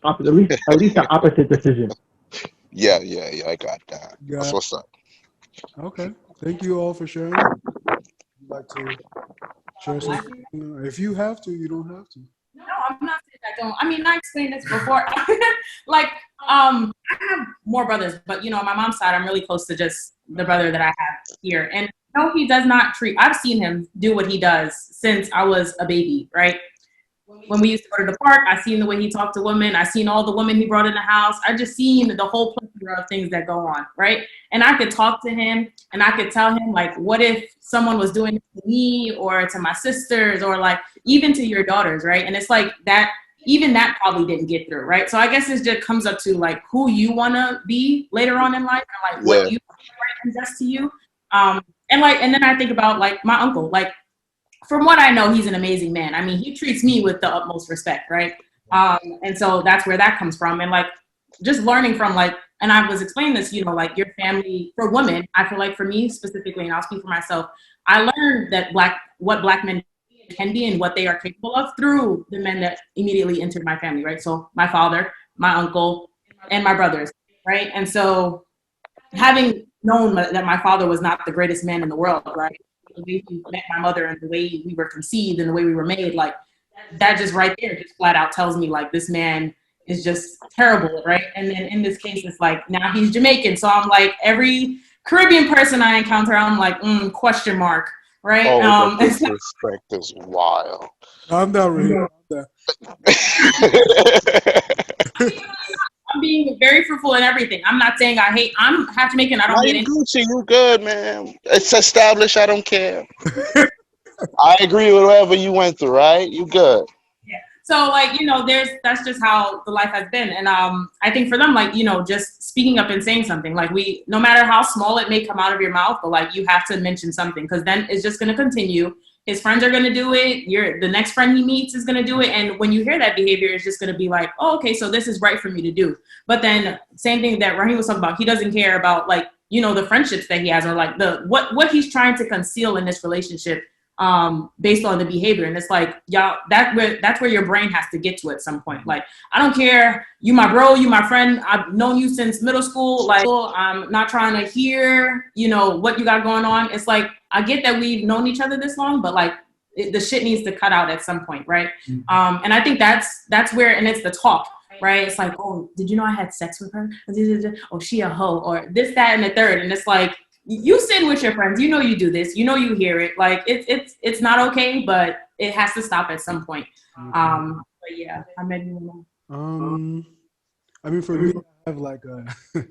at least the opposite decision. Yeah, I got that. That's Got what's up. okay. Thank you all for sharing. Would you like to share something? If you have to, you don't have to. No, I'm not saying I don't. I mean, I explained this before. Like, I have more brothers, but you know, on my mom's side, I'm really close to just the brother that I have here. And no, he does not treat. I've seen him do what he does since I was a baby, right? When we used to go to the park, I seen the way he talked to women. I seen all the women he brought in the house. I just seen the whole plethora of things that go on, right? And I could talk to him and I could tell him, like, what if someone was doing it to me or to my sisters or like even to your daughters, right? And it's like that, even that probably didn't get through, right? So I guess it just comes up to like who you want to be later on in life and like Yeah. what you invest to you. And then I think about like my uncle, like, from what I know, he's an amazing man. I mean, he treats me with the utmost respect, right? And so that's where that comes from. And like, just learning from like, and I was explaining this, you know, like your family for women. I feel like for me specifically, and I'll speak for myself, I learned that what black men can be and what they are capable of through the men that immediately entered my family, right? So my father, my uncle, and my brothers, right? And so having known that my father was not the greatest man in the world, right? The way he met my mother and the way we were conceived and the way we were made, like that just right there just flat out tells me like this man is just terrible, right? And then in this case, it's like now he's Jamaican. So I'm like every Caribbean person I encounter, I'm like, question mark, right? Oh, the disrespect is wild. I'm not really. I'm being very fruitful in everything. I'm not saying I hate. I'm half Jamaican. I don't Now hate you any. Gucci, you good, man. It's established. I don't care. I agree with whatever you went through, right? You good. Yeah. So like, you know, that's just how the life has been. And I think for them, like, you know, just speaking up and saying something, like no matter how small it may come out of your mouth, but like you have to mention something because then it's just gonna continue. His friends are gonna do it, the next friend he meets is gonna do it. And when you hear that behavior, it's just gonna be like, oh, okay, so this is right for me to do. But then same thing that Rahim was talking about, he doesn't care about like, you know, the friendships that he has or like what he's trying to conceal in this relationship based on the behavior. And it's like, y'all, that's where your brain has to get to at some point. Like, I don't care, you my bro, you my friend, I've known you since middle school, like I'm not trying to hear, you know, what you got going on. It's like, I get that we've known each other this long, but like the shit needs to cut out at some point, right? Mm-hmm. And I think that's where, and it's the talk, right? It's like, oh, did you know I had sex with her? Oh, she a hoe, or this, that, and the third. And it's like, you sit with your friends, you know you do this, you know you hear it. Like it's not okay, but it has to stop at some point. But yeah, I mean, I mean, for me, I have like I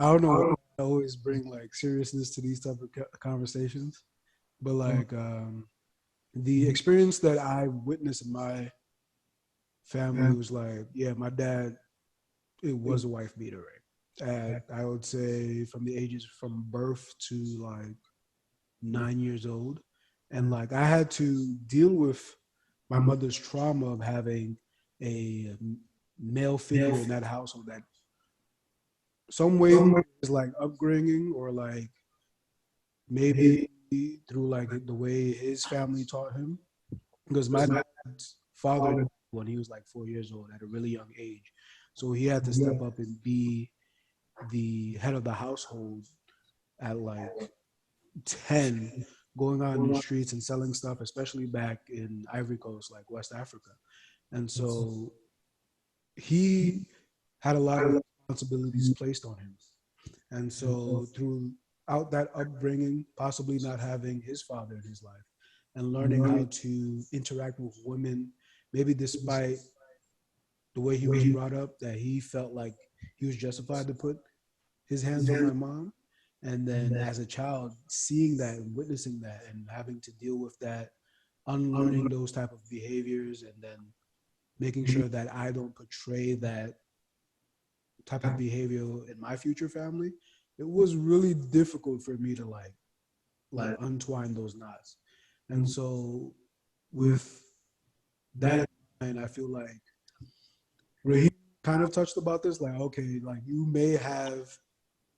don't know. I always bring like seriousness to these type of conversations, but like the experience that I witnessed in my family was like, yeah, my dad, it was a wife beater, right? At, I would say from the ages from birth to like 9 years old. And like I had to deal with my mother's trauma of having a male figure in that household that some way is like upbringing or like maybe through like the way his family taught him. Because my dad's father, when he was like 4 years old at a really young age, so he had to step up and be the head of the household at like 10, going out in the streets and selling stuff, especially back in Ivory Coast, like West Africa. And so he had a lot of responsibilities placed on him. And so throughout that upbringing, possibly not having his father in his life and learning how to interact with women, maybe despite the way he was brought up, that he felt like he was justified to put his hands on my mom. And then as a child, seeing that and witnessing that and having to deal with that unlearning those type of behaviors and then making sure that I don't portray that type of behavior in my future family, it was really difficult for me to like untwine those knots. And so with that in mind, I feel like Rahim kind of touched about this, like, okay, like you may have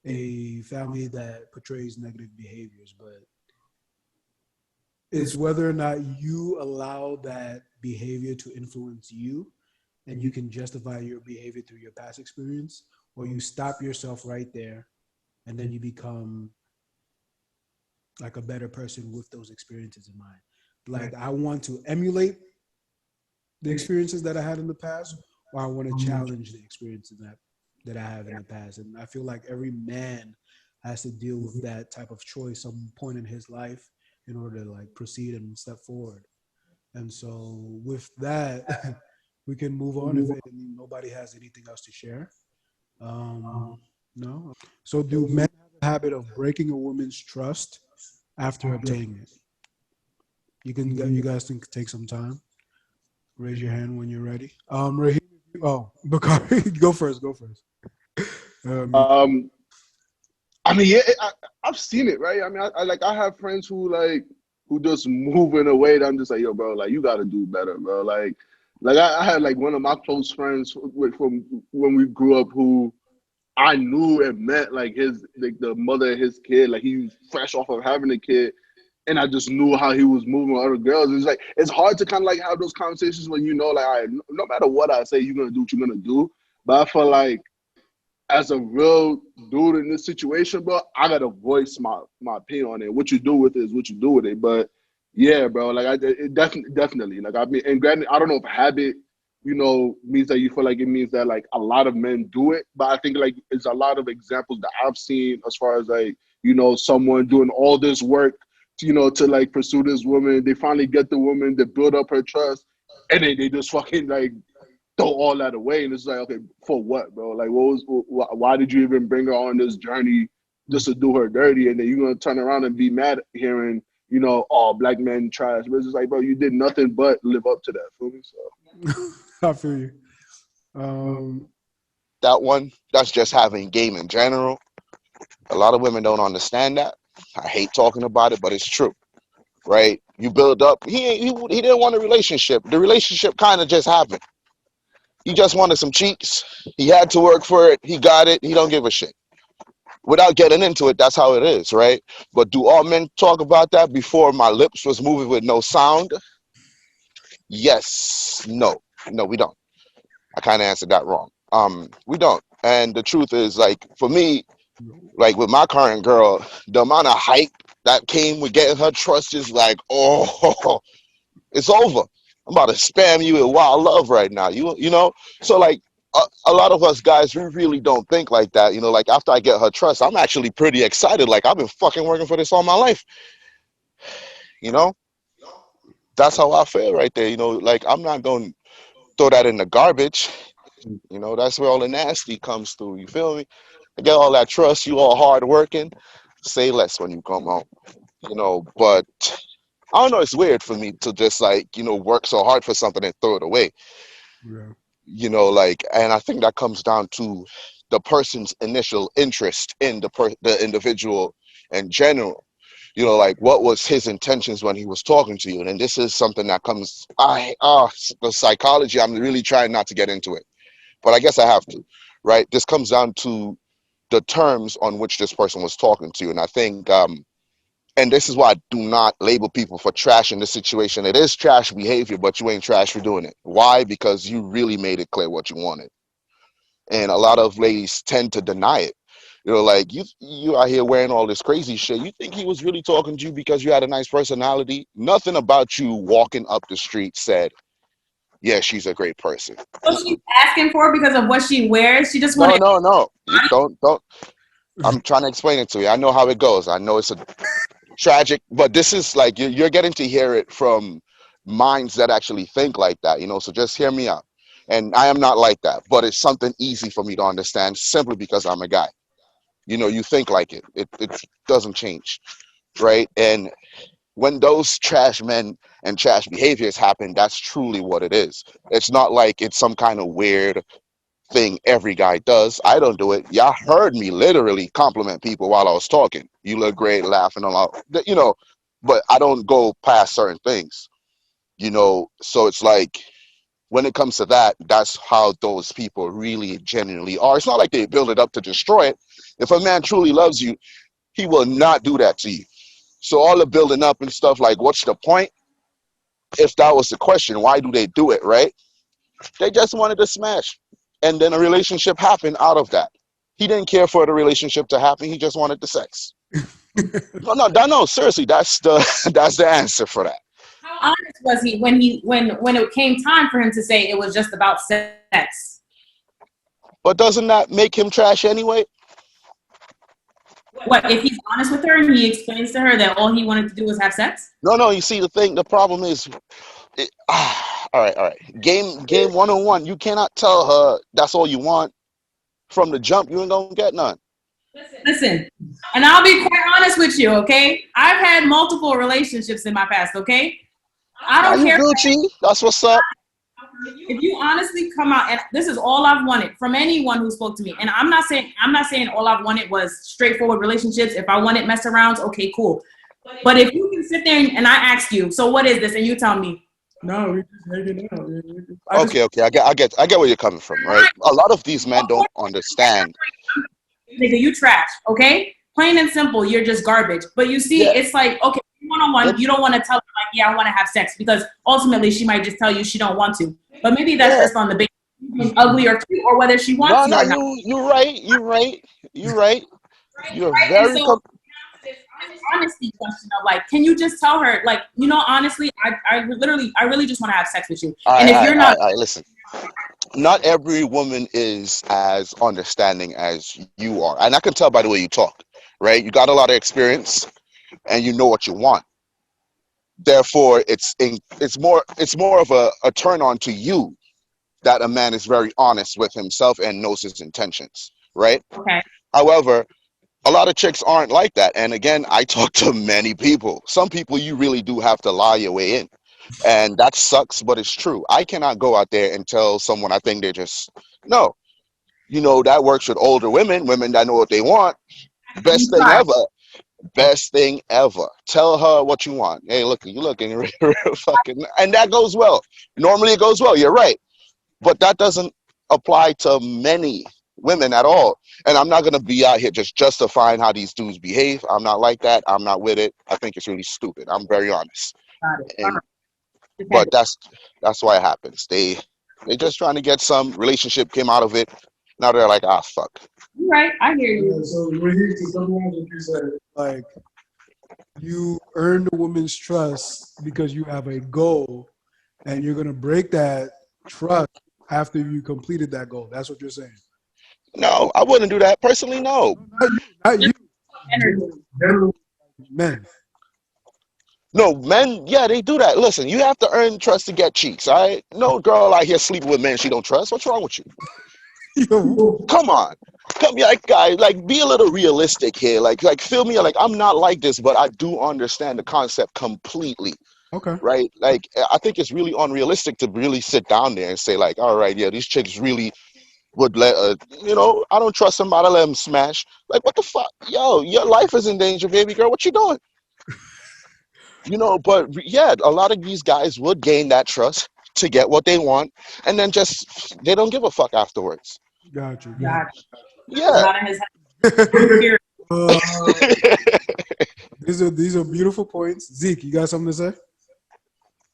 a family that portrays negative behaviors, but it's whether or not you allow that behavior to influence you and you can justify your behavior through your past experience, or you stop yourself right there and then you become like a better person with those experiences in mind. Like I want to emulate the experiences that I had in the past, or I want to challenge the experiences that I have in the past. And I feel like every man has to deal with that type of choice some point in his life in order to like proceed and step forward. And so with that, we can move on if nobody has anything else to share. No. So do men have a habit of breaking a woman's trust after obtaining it? You guys can take some time. Raise your hand when you're ready. Rahim, Bacare, go first. I mean, yeah, I've seen it, right? I mean, I have friends who just move in a way that I'm just like, yo, bro, like you got to do better, bro. I had like one of my close friends from when we grew up who I knew and met like the mother of his kid, like he was fresh off of having a kid. And I just knew how he was moving with other girls. It's like, it's hard to kind of like have those conversations when you know, like, all right, no matter what I say, you're going to do what you're going to do. But I feel like as a real dude in this situation, bro, I got to voice my opinion on it. What you do with it is what you do with it. But yeah, bro, like it definitely, like I mean, and granted, I don't know if habit, means that you feel like it means that like a lot of men do it. But I think like it's a lot of examples that I've seen as far as like, someone doing all this work to like pursue this woman. They finally get the woman, they build up her trust, and then they just fucking like throw all that away. And it's like, okay, for what, bro? Like, why did you even bring her on this journey just to do her dirty? And then you're gonna turn around and be mad hearing, all black men trash. But it's just like, bro, you did nothing but live up to that. Feel me? So I feel you. That's just having game in general. A lot of women don't understand that. I hate talking about it, but it's true, right? You build up. He didn't want a relationship. The relationship kind of just happened. He just wanted some cheeks. He had to work for it. He got it. He don't give a shit. Without getting into it, that's how it is, right? But do all men talk about that before my lips was moving with no sound? Yes. No, we don't. I kind of answered that wrong. We don't. And the truth is, like, for me, like with my current girl, the amount of hype that came with getting her trust is like, oh, it's over. I'm about to spam you with wild love right now. You know? So like a lot of us guys, we really don't think like that. Like after I get her trust, I'm actually pretty excited. Like I've been fucking working for this all my life. That's how I feel right there. Like I'm not going to throw that in the garbage. That's where all the nasty comes through. You feel me? I get all that trust. You all hard working. Say less when you come home. But I don't know. It's weird for me to just like, work so hard for something and throw it away. Yeah. Like, and I think that comes down to the person's initial interest in the individual in general. Like what was his intentions when he was talking to you? And this is something that comes, the psychology, I'm really trying not to get into it, but I guess I have to, right? This comes down to the terms on which this person was talking to you. And I think, and this is why I do not label people for trash in this situation. It is trash behavior, but you ain't trash for doing it. Why? Because you really made it clear what you wanted. And a lot of ladies tend to deny it. Like you out here wearing all this crazy shit. You think he was really talking to you because you had a nice personality? Nothing about you walking up the street said, yeah, she's a great person. So she's asking for it because of what she wears? She just wanted... No. You don't. I'm trying to explain it to you. I know how it goes. I know it's a tragic, but this is like you're getting to hear it from minds that actually think like that. So just hear me out. And I am not like that, but it's something easy for me to understand simply because I'm a guy. You think like it. It doesn't change, right? And when those trash men and trash behaviors happen, that's truly what it is. It's not like it's some kind of weird thing every guy does. I don't do it. Y'all heard me literally compliment people while I was talking. You look great, laughing a lot, but I don't go past certain things, So it's like when it comes to that, that's how those people really genuinely are. It's not like they build it up to destroy it. If a man truly loves you, he will not do that to you. So all the building up and stuff, like, what's the point? If that was the question, why do they do it, right? They just wanted to smash. And then a relationship happened out of that. He didn't care for the relationship to happen. He just wanted the sex. No, seriously, that's the answer for that. How honest was he when it came time for him to say it was just about sex? But doesn't that make him trash anyway? What, if he's honest with her and he explains to her that all he wanted to do was have sex? No, you see, the problem is, all right. Game 101, you cannot tell her that's all you want from the jump. You ain't gonna get none. Listen, and I'll be quite honest with you, okay? I've had multiple relationships in my past, okay? I don't care. Gucci, that's what's up. If you honestly come out, and this is all I've wanted from anyone who spoke to me, and I'm not saying all I've wanted was straightforward relationships. If I wanted mess arounds, okay, cool. But if you can sit there and I ask you, so what is this, and you tell me, no, we're just hanging out. Okay, I get where you're coming from, right? A lot of these men don't understand. Nigga, you trash, okay? Plain and simple, you're just garbage. But you see, It's like, okay, one-on-one, you don't want to tell her, like, yeah, I want to have sex, because ultimately she might just tell you she don't want to. But maybe that's just on the basis ugly or cute, or whether she wants to or not. You're right. You're very... honesty question of, like, can you just tell her, like, honestly, I really just want to have sex with you. And if you're not... listen. Not every woman is as understanding as you are. And I can tell by the way you talk, right? You got a lot of experience and you know what you want. Therefore, it's more of a turn on to you that a man is very honest with himself and knows his intentions, right? Okay. However, a lot of chicks aren't like that. And again, I talk to many people. Some people you really do have to lie your way in. And that sucks, but it's true. I cannot go out there and tell someone I think they're just... No. That works with older women that know what they want. Best thing ever. Tell her what you want. Hey, look, you looking real fucking... And that goes well. Normally it goes well. You're right. But that doesn't apply to many women at all. And I'm not going to be out here just justifying how these dudes behave. I'm not like that. I'm not with it. I think it's really stupid. I'm very honest. But that's why it happens. They just trying to get some relationship, came out of it. Now they're like, fuck. Right, I hear you. So we're here to summarize what you said. Like, you earn the woman's trust because you have a goal, and you're gonna break that trust after you completed that goal. That's what you're saying. No, I wouldn't do that personally. No, not you. Men. No, men, yeah, they do that. Listen, you have to earn trust to get cheeks, all right? No girl out here sleeping with men she don't trust. What's wrong with you? Come on. Guys, like, be a little realistic here. Like, feel me? Like, I'm not like this, but I do understand the concept completely. Okay. Right? Like, I think it's really unrealistic to really sit down there and say, like, all right, yeah, these chicks really would let, I don't trust somebody, let them smash. Like, what the fuck? Yo, your life is in danger, baby girl. What you doing? But yeah, a lot of these guys would gain that trust to get what they want, and then they don't give a fuck afterwards. Got you. Yeah. These are beautiful points. Zeke, you got something to say?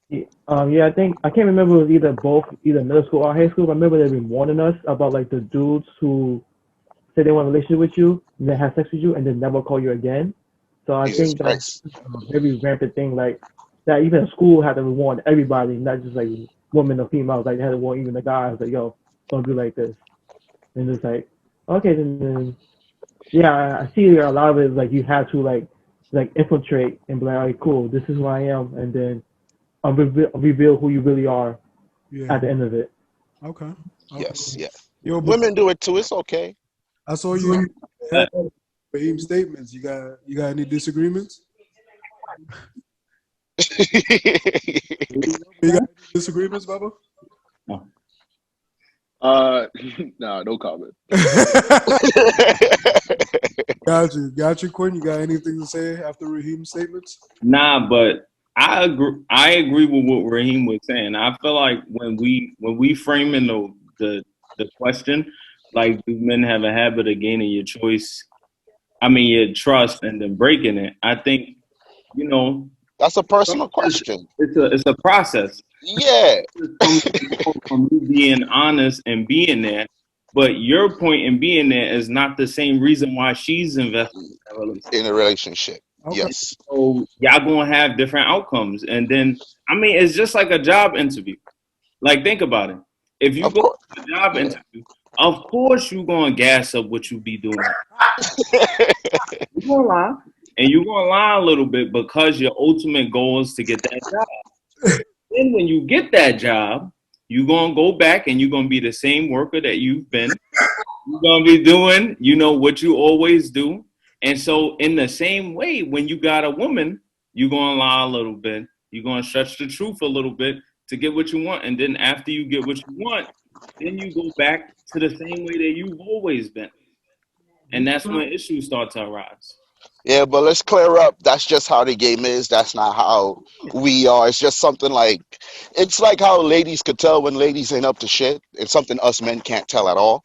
Yeah, I think I can't remember if it was either middle school or high school. But I remember they were warning us about, like, the dudes who say they want a relationship with you and then have sex with you and then never call you again. So I think that's a very rampant thing, like that. Even school had to warn everybody, not just like women or females. Like they had to warn even the guys, like, yo, don't do like this. And it's like, okay, then yeah, I see a lot of it is like you have to like infiltrate and be like, all right, cool, this is who I am, and then reveal who you really are at the end of it. Okay. Yes, yeah. Women do it too. It's okay. I saw you. Rahim statements. You got any disagreements? You got any disagreements, Bubba? Nah, no comment. Got you, Quinn. You got anything to say after Rahim's statements? Nah, but I agree with what Rahim was saying. I feel like when we frame in the question, like, do men have a habit of gaining your choice? I mean, your trust and then breaking it. I think, you know, That's a personal question. it's a process. Yeah. From you being honest and being there, but your point in being there is not the same reason why she's invested in that relationship. In a relationship. Okay. Yes. So y'all gonna have different outcomes, and then I mean, it's just like a job interview. Like, think about it. If you Of go course. to a job interview, of course you gonna gas up what you be doing. You gonna lie, and you gonna lie a little bit because your ultimate goal is to get that job. Then when you get that job, you're gonna go back and you're gonna be the same worker that you've been. You're gonna be doing, what you always do. And so in the same way, when you got a woman, you're gonna lie a little bit. You're gonna stretch the truth a little bit to get what you want. And then after you get what you want, then you go back to the same way that you've always been. And that's when issues start to arise. Yeah, but let's clear up. That's just how the game is. That's not how we are. It's just something like, it's like how ladies could tell when ladies ain't up to shit. It's something us men can't tell at all.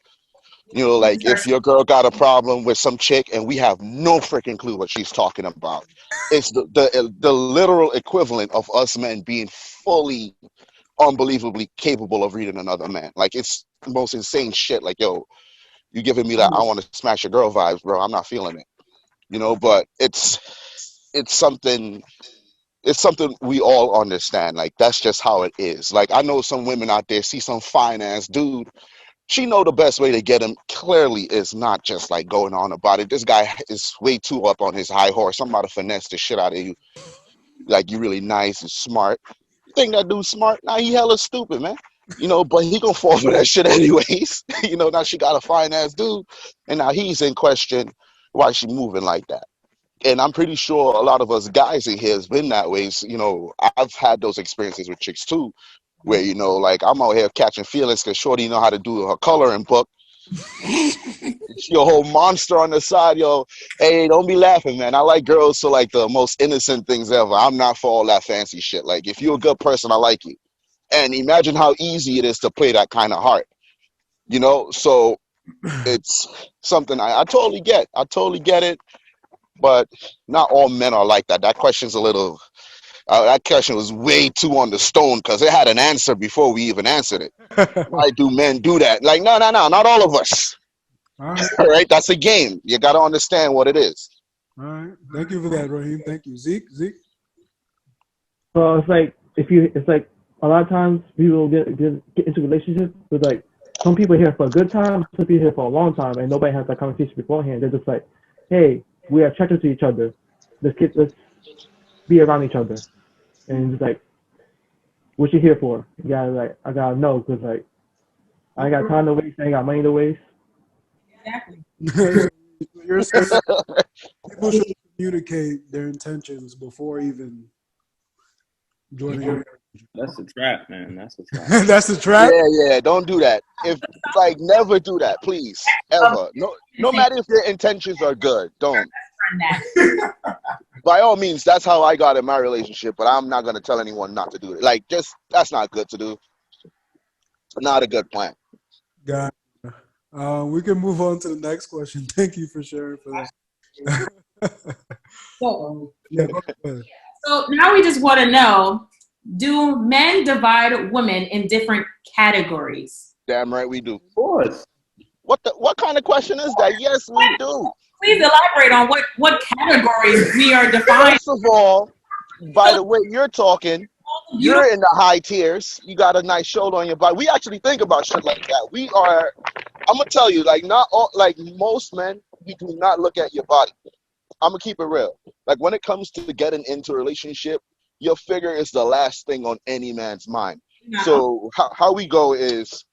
Like if your girl got a problem with some chick and we have no freaking clue what she's talking about. It's the literal equivalent of us men being fully, unbelievably capable of reading another man. Like, it's the most insane shit. Like, yo, you giving me that I want to smash your girl vibes, bro. I'm not feeling it. But it's something we all understand. Like, that's just how it is. Like, I know some women out there see some fine ass dude. She know the best way to get him clearly is not just like going on about it. This guy is way too up on his high horse. I'm about to finesse the shit out of you. Like, you really nice and smart. You think that dude's smart? Nah, he hella stupid, man. But he gonna fall for that shit anyways. Now she got a fine ass dude, and now he's in question. Why she moving like that? And I'm pretty sure a lot of us guys in here has been that way. So, I've had those experiences with chicks too, where like, I'm out here catching feelings because Shorty know how to do her coloring book. She a whole monster on the side, yo. Hey, don't be laughing, man. I like girls for like the most innocent things ever. I'm not for all that fancy shit. Like, if you're a good person, I like you. And imagine how easy it is to play that kind of heart. So it's something I totally get. I totally get it. But not all men are like that. That question's a little. That question was way too on the stone because it had an answer before we even answered it. Why do men do that? Like, no, not all of us. All right. All right, that's a game. You got to understand what it is. All right. Thank you for that, Rahim. Thank you. Zeke? So it's like a lot of times people get into relationships with, like, some people here for a good time, some people here for a long time, and nobody has that conversation beforehand. They're just like, hey, we are attracted to each other. Let's be around each other. And it's like, what you here for? You gotta, like, I gotta know, because, like, I ain't got time to waste, I ain't got money to waste. Exactly. You're saying people should communicate their intentions before even joining. That's a trap, man. That's a trap. That's a trap? Yeah, don't do that. Never do that, please. Ever. No matter if your intentions are good, don't. By all means, that's how I got in my relationship, but I'm not going to tell anyone not to do it. Like, that's not good to do. Not a good plan. Got it. We can move on to the next question. Thank you for sharing for that. So, Yeah, go ahead. so now we just want to know, do men divide women in different categories? Damn right we do. Of course. What kind of question is that? Yes, we do. Please elaborate on what categories we are defining. First of all, by the way you're talking, you're in the high tiers. You got a nice shoulder on your body. We actually think about shit like that. I'm gonna tell you, like, not all, like most men, we do not look at your body. I'm gonna keep it real. Like, when it comes to getting into a relationship, your figure is the last thing on any man's mind. No. So how we go is,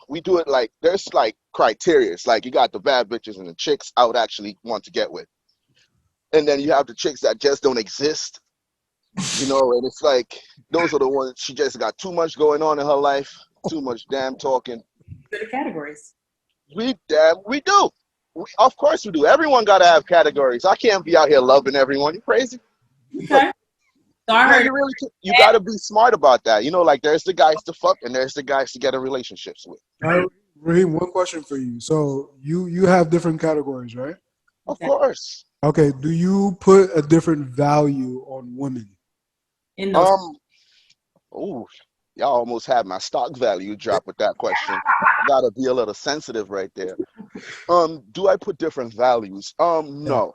we do it like, there's like criteria. It's like, you got the bad bitches and the chicks I would actually want to get with. And then you have the chicks that just don't exist. You know, and it's like those are the ones she just got too much going on in her life, too much damn talking. For the categories. We do. Of course we do. Everyone got to have categories. I can't be out here loving everyone. You crazy? Okay. So I No, heard you really can't. You got to be smart about that. You know, like there's the guys to fuck and there's the guys to get in relationships with. Rahim, one question for you. So you have different categories, right? Of course. Okay. Do you put a different value on women? in those. Ooh, y'all almost had my stock value drop with that question. Gotta be a little sensitive right there. Do I put different values? No.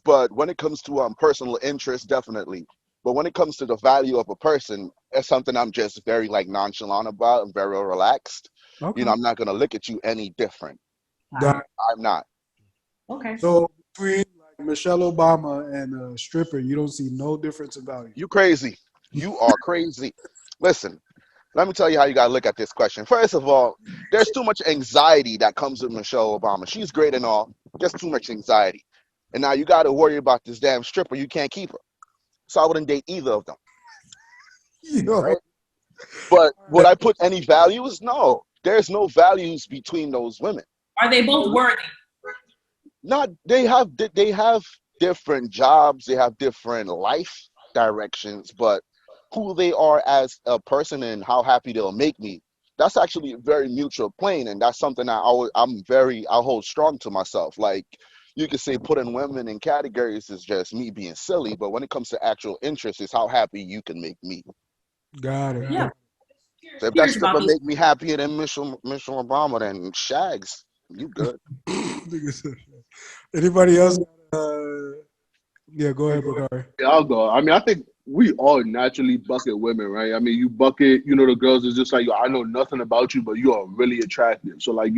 But when it comes to personal interest, definitely. But when it comes to the value of a person, it's something I'm just very like nonchalant about and very relaxed. Okay. You know, I'm not gonna look at you any different. Got- I'm not. Okay. So between like Michelle Obama and a stripper, you don't see no difference in value. You crazy. You are crazy. Listen, let me tell you how you gotta look at this question. First of all, there's too much anxiety that comes with Michelle Obama. She's great and all, just too much anxiety. And now you gotta worry about this damn stripper. You can't keep her. So I wouldn't date either of them. Yo. Right? But would I put any values? No. There's no values between those women. Are they both worthy? Not they have different jobs, they have different life directions, but who they are as a person and how happy they'll make me, that's actually a very mutual plane, and that's something I hold strong to myself. Like you could say putting women in categories is just me being silly, but when it comes to actual interest, it's how happy you can make me. Got it. Yeah. So if that Curious about stripper these. make me happier than Michelle Obama, then Shags, you good. Anybody else? Yeah, go ahead, Bacare. Yeah, I'll go. I mean, I think we all naturally bucket women, right? I mean, you bucket, the girls is just like, yo, I know nothing about you, but you are really attractive. So, like,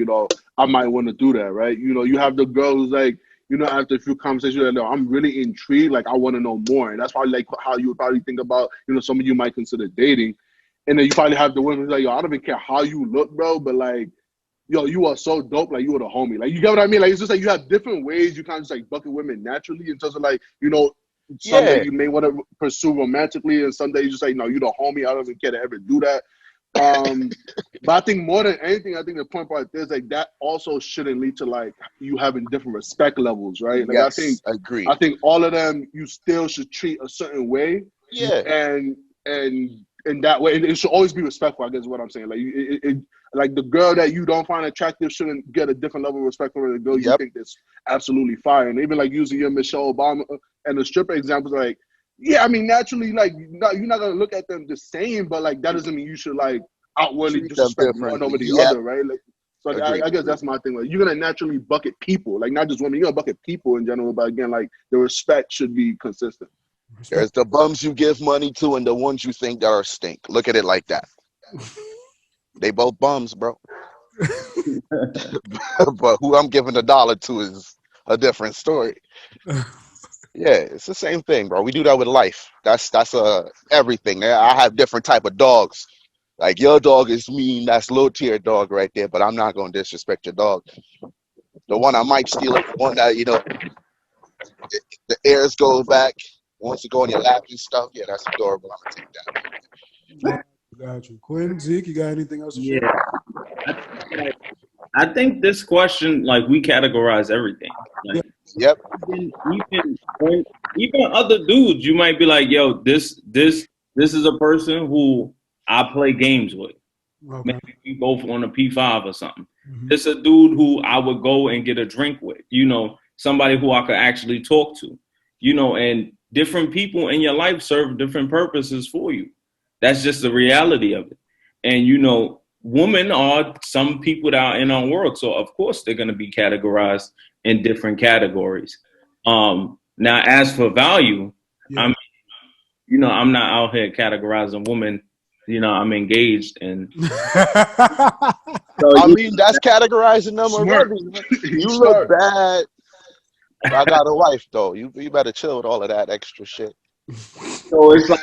I might want to do that, right? You have the girls like, after a few conversations, you're like, I'm really intrigued. Like, I want to know more. And that's probably like how you would probably think about, some of you might consider dating. And then you probably have the women who's like, yo, I don't even care how you look, bro, but like, yo, you are so dope. Like, you are the homie. Like, you get what I mean? Like, it's just like you have different ways you kind of just like bucket women naturally in terms of like, someday Yeah. you may want to pursue romantically, and someday you just like, no, you the homie. I don't even care to ever do that. But I think more than anything, I think the point part is like that also shouldn't lead to like you having different respect levels, right? Like Yes, agreed. I think all of them you still should treat a certain way, Yeah. and in that way, it should always be respectful. I guess is what I'm saying. Like like the girl that you don't find attractive shouldn't get a different level of respect from the girl you think that's absolutely fire. And even like using your Michelle Obama and the stripper examples, like, yeah, I mean, naturally, like, you're not gonna look at them the same, but like that doesn't mean you should like outwardly Treat them disrespect one differently. over the Yep. other, right? Like, so Agreed. I guess that's my thing. Like, you're gonna naturally bucket people, like not just women. You're gonna bucket people in general, but again, like the respect should be consistent. There's the bums you give money to and the ones you think are stink. Look at it like that. They both bums, bro. But who I'm giving a dollar to is a different story. Yeah, it's the same thing, bro. We do that with life. That's everything. I have different type of dogs. Like your dog is mean, that's low tier dog right there, but I'm not gonna disrespect your dog. The one I might steal is the one that, the ears go back, wants to go on your lap and stuff. Yeah, that's adorable. I'm gonna take that. Got you. Quinn, Zeke, you got anything else to share? Yeah. I think this question, like, we categorize everything. Like, Yep. even other dudes, you might be like, yo, this is a person who I play games with. Okay. Maybe we both on a P5 or something. Mhm. It's a dude who I would go and get a drink with, somebody who I could actually talk to, and different people in your life serve different purposes for you. That's just the reality of it. And, women are some people that are in our world. So, of course, they're going to be categorized in different categories. Now, as for value, Yeah. I'm not out here categorizing women. I'm engaged. And I mean, that's categorizing them Smart. already. You look bad. I got a wife, though. You better chill with all of that extra shit. So it's like,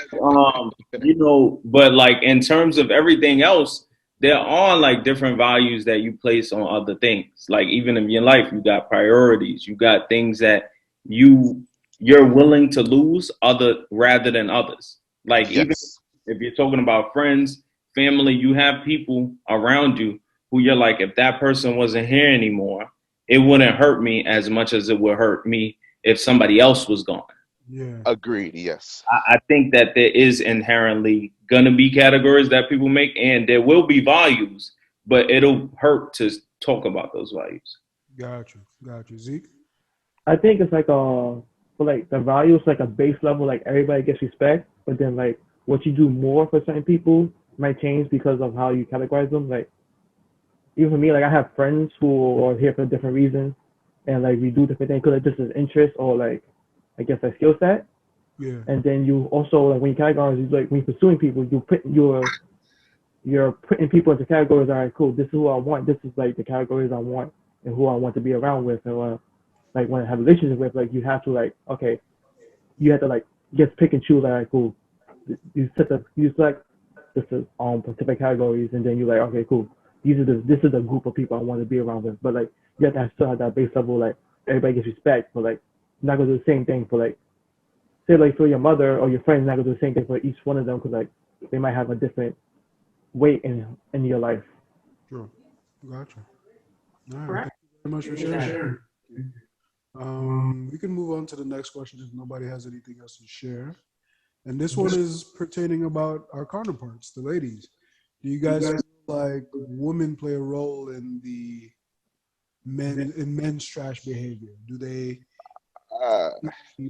but like in terms of everything else, there are like different values that you place on other things. Like even in your life, you got priorities, you got things that you you're willing to lose rather than others. Like even Yes. if you're talking about friends, family, you have people around you who you're like, if that person wasn't here anymore, it wouldn't hurt me as much as it would hurt me if somebody else was gone. Yeah. Agreed. Yes. I think that there is inherently gonna be categories that people make, and there will be values, but it'll hurt to talk about those values. Got you. Zeke? I think it's like for like the value is like a base level, like everybody gets respect, but then like what you do more for certain people might change because of how you categorize them. Like even for me, like I have friends who are here for different reasons, and like we do different things because this is interest or like I guess a skill set. Yeah. And then you also like when you categorize, you like when you're pursuing people, you're putting people into categories. All right, cool. This is who I want. This is like the categories I want and who I want to be around with, and like when I have a relationship with, like you have to like okay, you have to like just pick and choose. Like cool, you select this is specific categories, and then you're like okay, cool. This is the group of people I want to be around with. But like you have to still have that base level. Like everybody gets respect, but like you're not gonna do the same thing for like say like for your mother or your friends. Not gonna do the same thing for each one of them because like they might have a different weight in your life. Sure. Gotcha. All right. Correct. Thank you very much for sharing. We can move on to the next question if nobody has anything else to share. And this one is pertaining about our counterparts, the ladies. Do you guys feel like women play a role in the men's trash behavior? Do they Uh,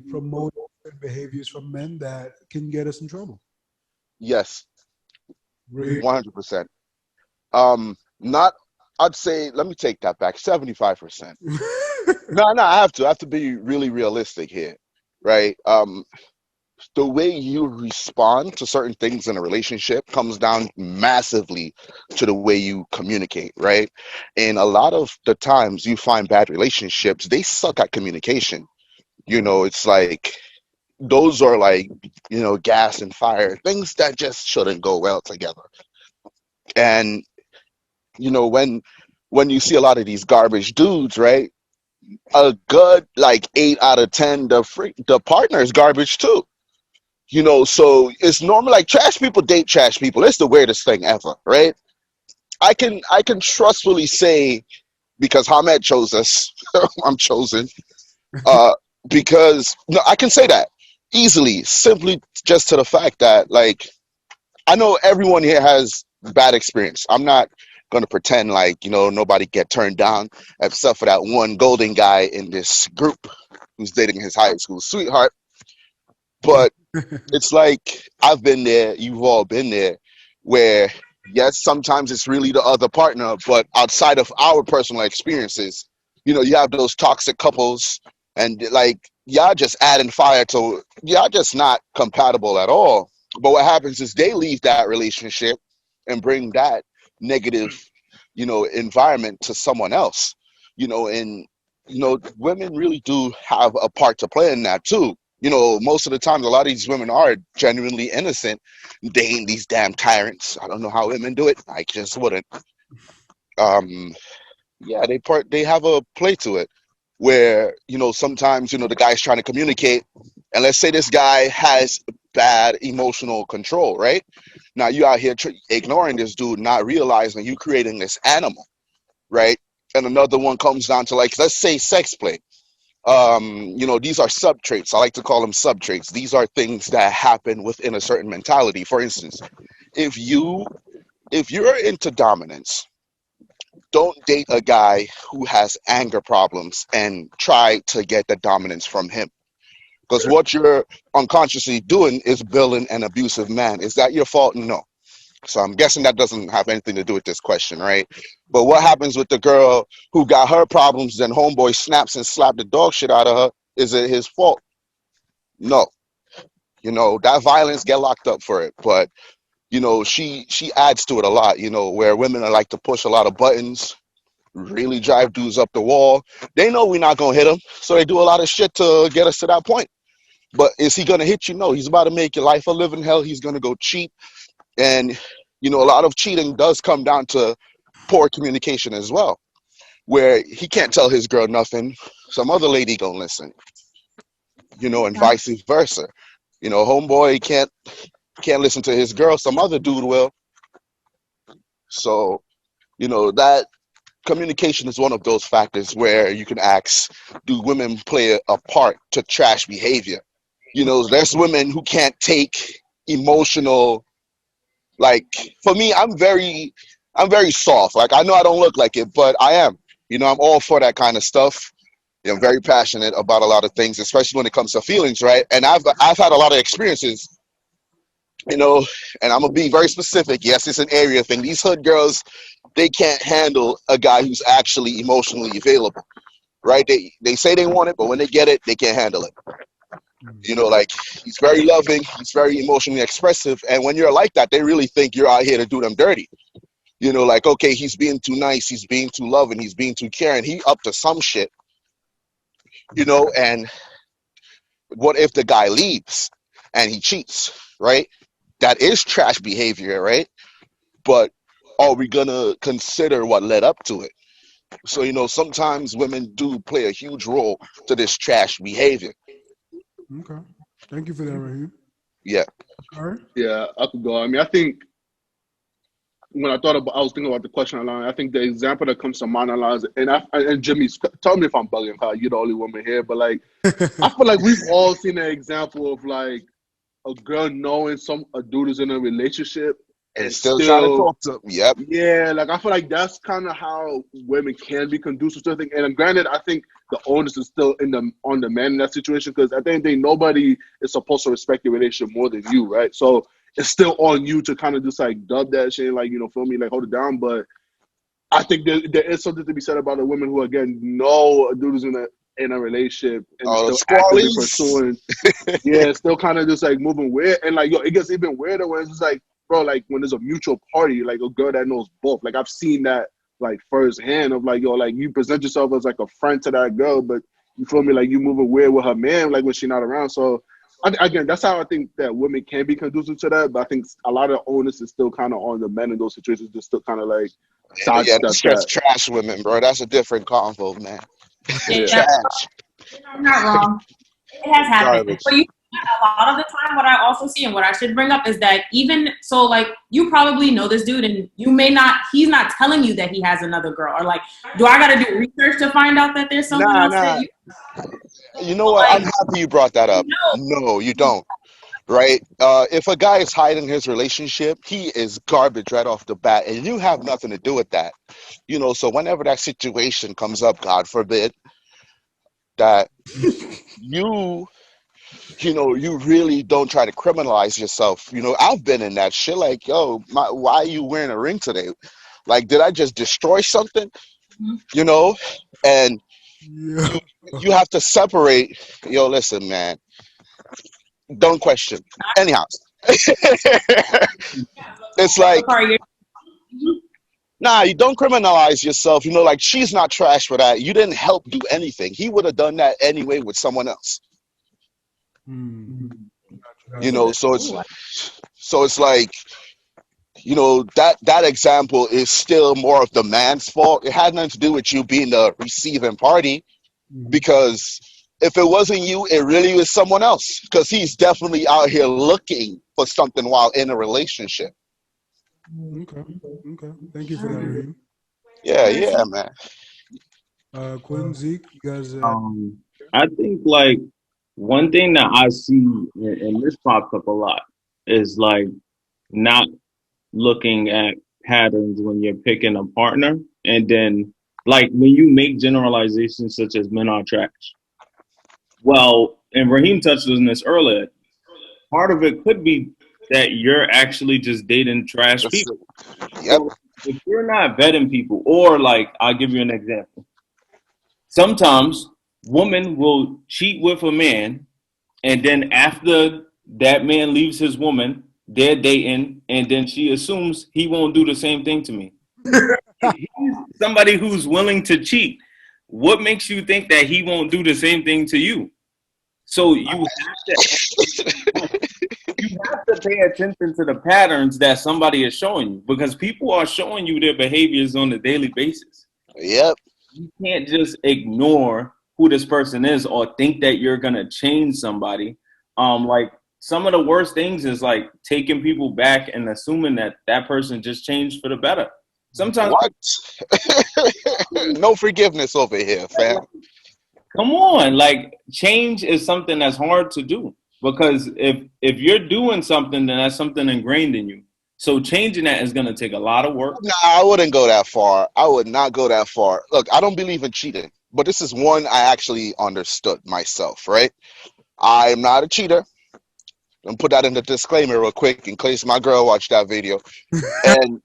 promote behaviors from men that can get us in trouble? yes. Really? 100%. Not. I'd say. Let me take that back. 75%. No, I have to be really realistic here, right? The way you respond to certain things in a relationship comes down massively to the way you communicate, right? And a lot of the times you find bad relationships, they suck at communication. It's like those are like, gas and fire, things that just shouldn't go well together. And, when you see a lot of these garbage dudes, right? A good like 8 out of 10, the partner is garbage too. So it's normal. Like trash people date trash people. It's the weirdest thing ever, right? I can trustfully say because Hamed chose us, I'm chosen. Uh, because no, I can say that easily, simply just to the fact that like I know everyone here has bad experience. I'm not gonna pretend like nobody get turned down except for that one golden guy in this group who's dating his high school sweetheart. But it's like I've been there, you've all been there, where yes, sometimes it's really the other partner, but outside of our personal experiences, you have those toxic couples, and like y'all just adding fire to y'all just not compatible at all. But what happens is they leave that relationship and bring that negative, environment to someone else, and women really do have a part to play in that too. Most of the times, a lot of these women are genuinely innocent. They ain't these damn tyrants. I don't know how women do it. I just wouldn't. Um, yeah, they have a play to it where, sometimes, the guy's trying to communicate. And let's say this guy has bad emotional control, right? Now you out here ignoring this dude, not realizing you creating this animal, right? And another one comes down to like, let's say sex play. These are sub traits. I like to call them sub traits. These are things that happen within a certain mentality. For instance, if you're into dominance, don't date a guy who has anger problems and try to get the dominance from him. Because what you're unconsciously doing is building an abusive man. Is that your fault? No. So I'm guessing that doesn't have anything to do with this question, right? But what happens with the girl who got her problems, then homeboy snaps and slapped the dog shit out of her? Is it his fault? No. That violence, get locked up for it. But, she adds to it a lot, where women are like to push a lot of buttons, really drive dudes up the wall. They know we're not going to hit them, so they do a lot of shit to get us to that point. But is he going to hit you? No, he's about to make your life a living hell. He's going to go cheat. And, a lot of cheating does come down to poor communication as well, where he can't tell his girl nothing. Some other lady gonna listen. and vice versa. Homeboy can't listen to his girl, some other dude will. So, that communication is one of those factors where you can ask, do women play a part to trash behavior? There's women who can't take emotional, like, for me, I'm very soft. Like, I know I don't look like it, but I am. I'm all for that kind of stuff. I'm very passionate about a lot of things, especially when it comes to feelings, right? And I've had a lot of experiences, and I'm gonna be very specific. Yes, it's an area thing. These hood girls, they can't handle a guy who's actually emotionally available, right? They say they want it, but when they get it, they can't handle it. Like, he's very loving, he's very emotionally expressive, and when you're like that, they really think you're out here to do them dirty. Like, okay, he's being too nice, he's being too loving, he's being too caring, he up to some shit. And what if the guy leaves and he cheats, right? That is trash behavior, right? But are we gonna consider what led up to it? So, sometimes women do play a huge role to this trash behavior. Okay. Thank you for that, Rahim. Yeah. All right. Yeah, I could go. I mean, I think when I was thinking about the question online, I think the example that comes to mind is, and Jimmy, tell me if I'm bugging, Kyle, you're the only woman here, but like, I feel like we've all seen an example of like a girl knowing a dude is in a relationship and still trying to talk to him. Yep. Yeah, like, I feel like that's kind of how women can be conducive to things. And granted, I think the onus is still on the man in that situation, because at the end of the day, nobody is supposed to respect your relationship more than you, right? So it's still on you to kind of just like dub that shit, like, feel me, like, hold it down. But I think there is something to be said about the women who, again, know a dude is in a relationship and still actively pursuing. Yeah, still kind of just like moving weird. And like, it gets even weirder when it's just like, bro, like, when there's a mutual party, like a girl that knows both. Like, I've seen that like firsthand of like, like, you present yourself as like a friend to that girl, but you feel me, like, you moving weird with her man, like, when she's not around. So again, that's how I think that women can be conducive to that. But I think a lot of onus is still kind of on the men in those situations, just still kind of like sidestep that. Trash women, bro. That's a different convo, man. Yeah. Trash. You're not wrong. It has happened. But a lot of the time, what I also see and what I should bring up is that even so, like, you probably know this dude and he's not telling you that he has another girl, or like, do I got to do research to find out that there's someone else that you know what? I'm happy you brought that up. No, you don't. Right? If a guy is hiding his relationship, he is garbage right off the bat, and you have nothing to do with that. So whenever that situation comes up, God forbid, that you really don't try to criminalize yourself. I've been in that shit. Like, yo, why are you wearing a ring today? Like, did I just destroy something? And you have to separate. Yo, listen, man. Don't question. Anyhow, it's like, nah, you don't criminalize yourself. Like, she's not trash for that. You didn't help do anything. He would have done that anyway with someone else. So it's like, that example is still more of the man's fault. It had nothing to do with you being the receiving party, because if it wasn't you, it really was someone else, because he's definitely out here looking for something while in a relationship. Okay. Thank you for that, Rahim. Yeah, man. Quinn, Zeke, you guys. I think, like, one thing that I see, and this pops up a lot, is like not looking at patterns when you're picking a partner, and then like when you make generalizations such as men are trash. Well, and Rahim touched on this earlier. Part of it could be that you're actually just dating trash people. Yep. So if you're not vetting people, or like, I'll give you an example. Sometimes women will cheat with a man, and then after that man leaves his woman, they're dating, and then she assumes he won't do the same thing to me. He's somebody who's willing to cheat. What makes you think that he won't do the same thing to you? So you have to pay attention to the patterns that somebody is showing you, because people are showing you their behaviors on a daily basis. Yep. You can't just ignore who this person is or think that you're gonna change somebody. Like some of the worst things is like taking people back and assuming that that person just changed for the better. Sometimes What? No forgiveness over here, fam. come on, like change is something that's hard to do because if you're doing something, then that's something ingrained in you. So changing that is gonna take a lot of work. Nah, I wouldn't go that far. I would not go that far. Look, I don't believe in cheating, but this is one I actually understood myself, right? I'm not a cheater. And put that in the disclaimer real quick in case my girl watched that video. And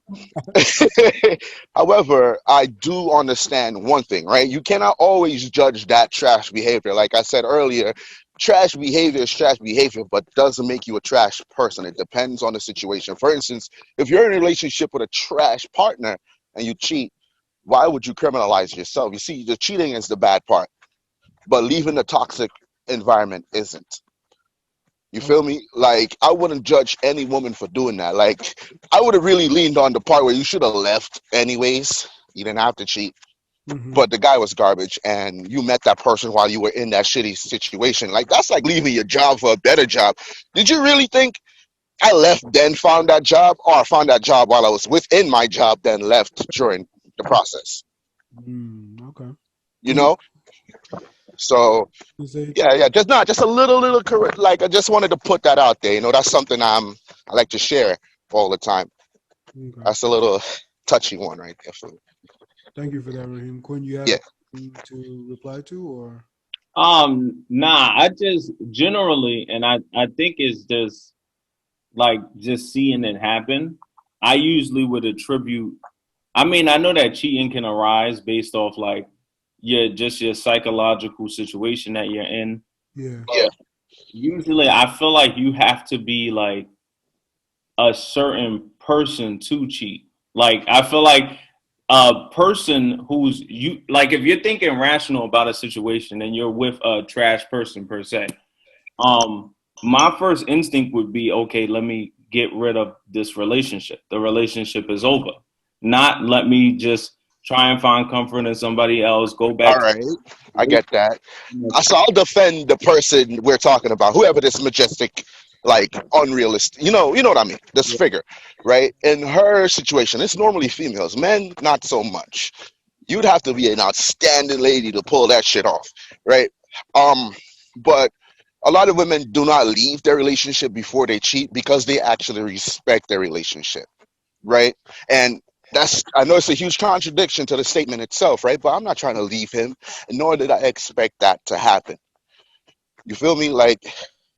however, I do understand one thing, right? You cannot always judge that trash behavior. Like I said earlier, trash behavior is trash behavior, but doesn't make you a trash person. It depends on the situation. For instance, if you're in a relationship with a trash partner and you cheat, why would you criminalize yourself? You see, the cheating is the bad part, but leaving the toxic environment isn't. You feel me? Like, I wouldn't judge any woman for doing that. Like, I would have really leaned on the part where you should have left anyways. You didn't have to cheat. But the guy was garbage, and you met that person while you were in that shitty situation. Like, that's like leaving your job for a better job. Did you really think I left then found that job, or I found that job while I was within my job then left during the process? Okay. You know? So yeah, just a little correct. Like I just wanted to put that out there. You know, that's something I like to share all the time. Okay. That's a little touchy one right there for me. Thank you for that, Rahim. Quinn, you have anything to reply to, or? Nah, I just generally, and I think it's just like just seeing it happen. I usually would attribute. I mean, I know that cheating can arise based off like your psychological situation that you're in. Yeah. Usually, I feel like you have to be like a certain person to cheat. Like I feel like a person who's you like if you're thinking rational about a situation and you're with a trash person per se, my first instinct would be okay, let me get rid of this relationship. The relationship is over. Not let me just try and find comfort in somebody else, go back All right, I get that. So I'll defend the person we're talking about, whoever this majestic, like unrealistic. You know what I mean. This figure, right? In her situation, it's normally females. Men, not so much. You'd have to be an outstanding lady to pull that shit off, right? But a lot of women do not leave their relationship before they cheat because they actually respect their relationship, right? And I know it's a huge contradiction to the statement itself, right? But I'm not trying to leave him, nor did I expect that to happen. You feel me? Like,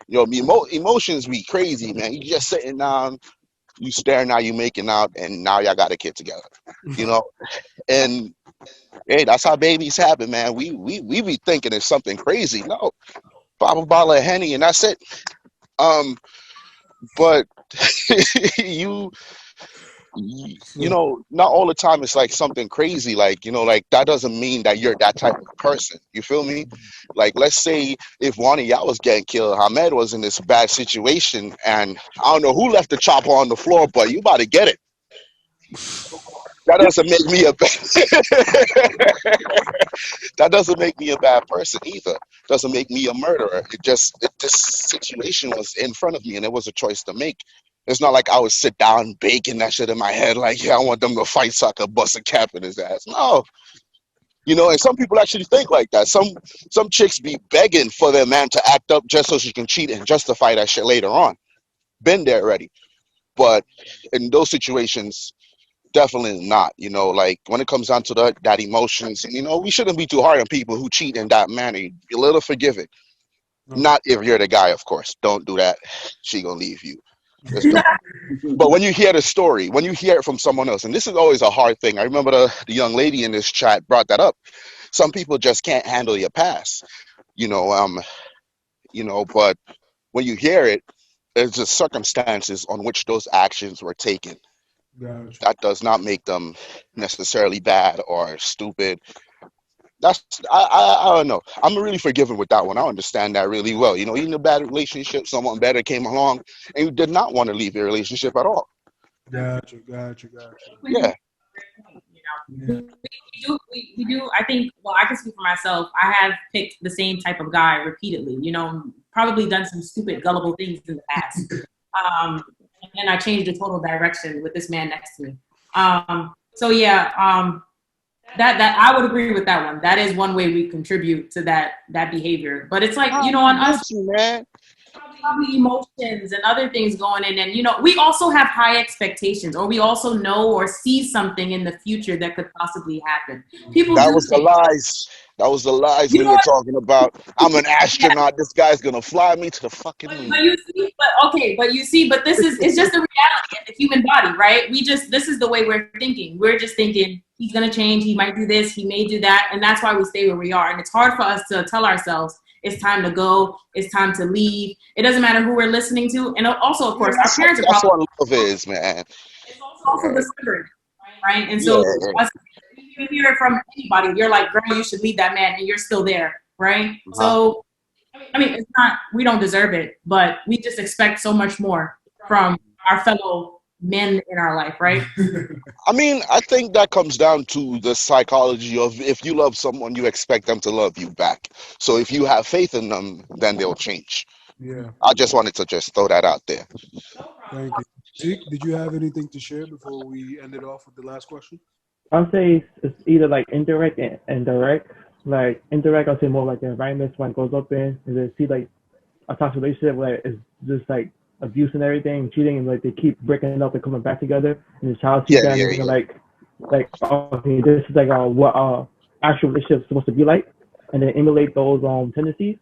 emotions be crazy, man. You just sitting down, you staring out, you making out, and now y'all got a kid together, And hey, that's how babies happen, man. We be thinking it's something crazy. No, pop a bottle of Henny and that's it. But not all the time it's like something crazy, like like that doesn't mean that you're that type of person. You feel me? Like, let's say if one of y'all was getting killed, Hamed was in this bad situation, and I don't know who left the chopper on the floor, but you about to get it. That doesn't make me that doesn't make me a bad person either. Doesn't make me a murderer. This situation was in front of me, and it was a choice to make. It's not like I would sit down baking that shit in my head, like, yeah, I want them to fight so I could bust a cap in his ass. No. And some people actually think like that. Some chicks be begging for their man to act up just so she can cheat and justify that shit later on. Been there already. But in those situations, definitely not. Like when it comes down to that emotions, we shouldn't be too hard on people who cheat in that manner. Be a little forgiving. Not if you're the guy, of course. Don't do that. She gonna leave you. But when you hear the story, when you hear it from someone else, and this is always a hard thing. I remember the young lady in this chat brought that up. Some people just can't handle your past, but when you hear it, there's just circumstances on which those actions were taken. Gotcha. That does not make them necessarily bad or stupid. I don't know. I'm really forgiving with that one. I understand that really well. In a bad relationship, someone better came along and you did not want to leave your relationship at all. Gotcha. Yeah. We we do. I think. Well, I can speak for myself. I have picked the same type of guy repeatedly. You know, probably done some stupid, gullible things in the past. And then I changed the total direction with this man next to me. So yeah, that I would agree with that one. That is one way we contribute to that behavior. But it's like, you know, on us, man. probably emotions and other things going in, and you know, we also have high expectations, or we also know or see something in the future that could possibly happen. People That do was the things. lies. That was the lies You we know were what? talking about. I'm an Yeah. astronaut. This guy's gonna fly me to the fucking But moon. you see, but this is, it's just the reality of the human body, right? This is the way we're thinking. We're just thinking he's gonna change, he might do this, he may do that, and that's why we stay where we are. And it's hard for us to tell ourselves it's time to go, it's time to leave. It doesn't matter who we're listening to, and also, of course, our parents are That's probably. what love is, man. It's also the stubborn, right? And Yeah. so us, you hear it from anybody. You're like, girl, you should leave that man, and you're still there, right? So. I mean, it's not, we don't deserve it, but we just expect so much more from our fellow men in our life, right? I mean, I think that comes down to the psychology of if you love someone, you expect them to love you back. So if you have faith in them, then they'll change. Yeah. I just wanted to just throw that out there. Thank you. Zeke, did you have anything to share before we ended off with the last question? I'll say it's either like indirect and direct. Like indirect, I'll say more like the environment one goes up in, and then see like a toxic relationship where it's just like abuse and everything, cheating, and like they keep breaking up and coming back together, and the child sees that, and they're like, okay, this is like what actual relationship is supposed to be like, and then emulate those tendencies.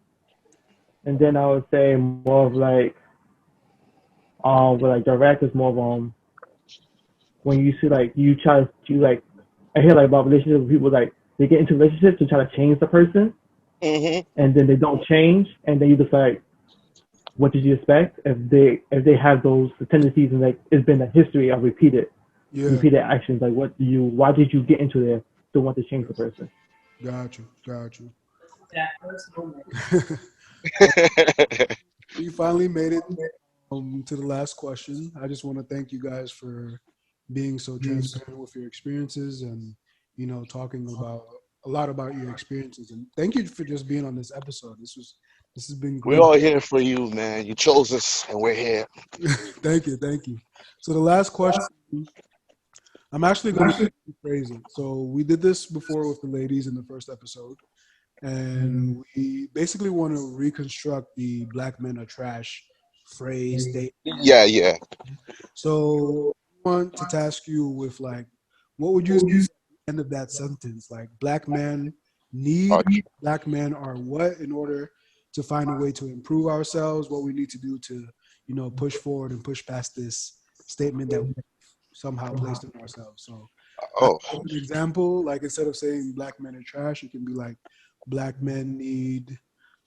And then I would say more of like with like direct is more of when you see like you like I hear like about relationships with people like they get into relationships to try to change the person, and then they don't change, and then you just like, what did you expect if they have those tendencies, and like it's been a history of repeated actions, like why did you get into there to want to change the person? Got you. That first moment. We finally made it to the last question. I just want to thank you guys for being so transparent with your experiences and, you know, talking about a lot about your experiences. And thank you for just being on this episode. This has been great. We're all here for you, man. You chose us, and we're here. Thank you. So the last question, I'm actually going to rephrase it. So we did this before with the ladies in the first episode, and we basically want to reconstruct the "black men are trash" phrase. Yeah. So I want to task you with like, what would you say at the end of that sentence? Like, black men black men are what in order to find a way to improve ourselves, what we need to do to, you know, push forward and push past this statement that we somehow placed on ourselves. So as an example, like instead of saying black men are trash, it can be like black men need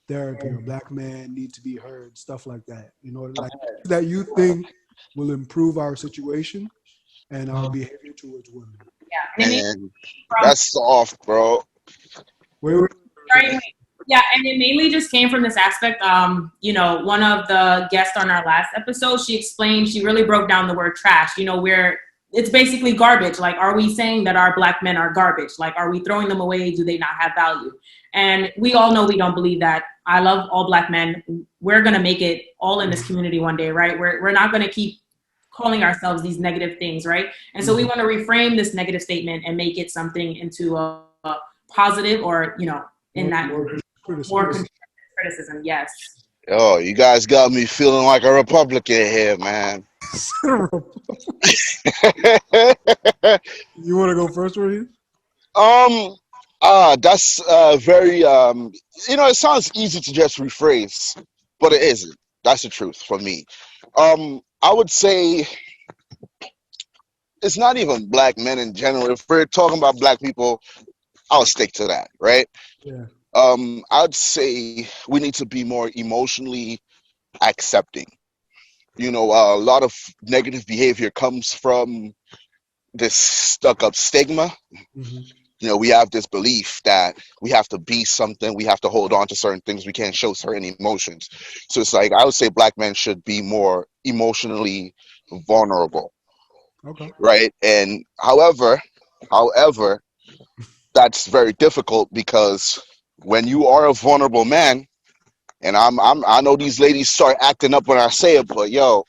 therapy or black men need to be heard, stuff like that. You know, like that you think will improve our situation and our behavior towards women. Yeah. Man, that's soft, bro. Wait. Yeah, and it mainly just came from this aspect. You know, one of the guests on our last episode, she really broke down the word trash. You know, where it's basically garbage. Like, are we saying that our black men are garbage? Like, are we throwing them away? Do they not have value? And we all know we don't believe that. I love all black men. We're gonna make it all in this community one day, right? We're not gonna keep calling ourselves these negative things, right? And so we want to reframe this negative statement and make it something into a positive, or, you know, in that more criticism. Yes. Oh, you guys got me feeling like a Republican here, man. You want to go first, Rahim? That's very you know, it sounds easy to just rephrase, but it isn't. That's the truth for me. I would say it's not even black men in general. If we're talking about black people, I'll stick to that, right? Yeah. I'd say we need to be more emotionally accepting. You know, a lot of negative behavior comes from this stuck up stigma. Mm-hmm. You know, we have this belief that we have to be something, we have to hold on to certain things, we can't show certain emotions. So it's like, I would say black men should be more emotionally vulnerable. Okay. Right? And however, that's very difficult because when you are a vulnerable man, and I know these ladies start acting up when I say it, but yo,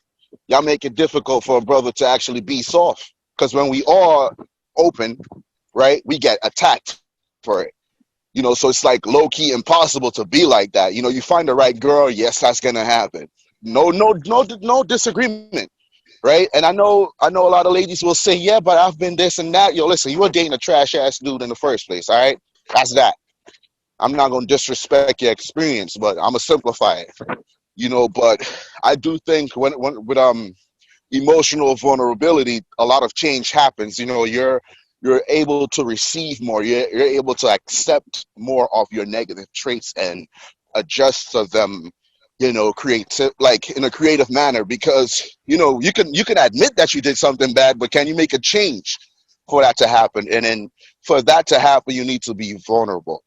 y'all make it difficult for a brother to actually be soft. Because when we are open, right, we get attacked for it. You know, so it's like low key impossible to be like that. You know, you find the right girl, yes, that's gonna happen. No disagreement, right? And I know a lot of ladies will say, yeah, but I've been this and that. Yo, listen, you were dating a trash ass dude in the first place, all right? That's that. I'm not gonna disrespect your experience, but I'm gonna simplify it. You know, but I do think when with emotional vulnerability, a lot of change happens. You know, you're able to receive more. You're able to accept more of your negative traits and adjust to them. You know, like in a creative manner, because you know you can admit that you did something bad, but can you make a change for that to happen? And then for that to happen, you need to be vulnerable.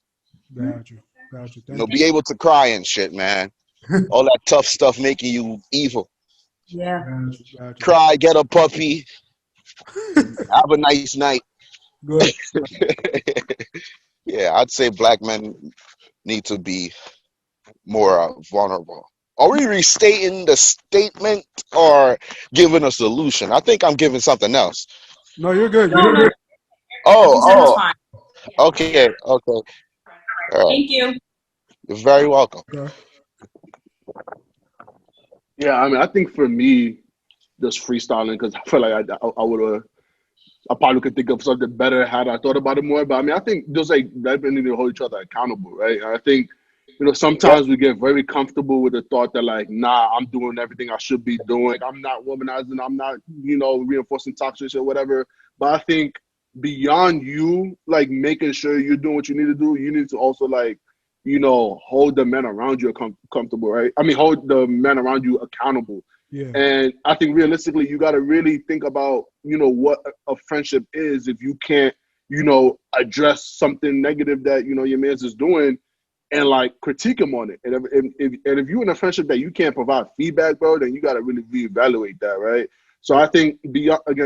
Got you. Got you. You know, Thank be able to cry and shit, man. you. All that tough stuff making you evil. Yeah. Got you. Got you. Cry, get a puppy, have a nice night. Good. Yeah, I'd say black men need to be more vulnerable. Are we restating the statement or giving a solution? I think I'm giving something else. No, you're good. No, You're no, good. what you said was Oh, fine. oh, okay, okay. All right. Thank you. You're very welcome. Okay. Yeah, I mean, I think for me, just freestyling because I feel like I would have. I probably could think of something better had I thought about it more. But I mean, I think just like that, we need to hold each other accountable, right? And I think, Yep. sometimes we get very comfortable with the thought that like, nah, I'm doing everything I should be doing. Like, I'm not womanizing. I'm not, reinforcing toxic or whatever. But I think beyond you, like making sure you're doing what you need to do, you need to also like, hold the men around you comfortable, right? I mean, hold the men around you accountable. Yeah. And I think realistically, you got to really think about, what a friendship is if you can't, address something negative that, your man's is doing and like critique him on it. And if you're in a friendship that you can't provide feedback, bro, then you got to really reevaluate that, right? So I think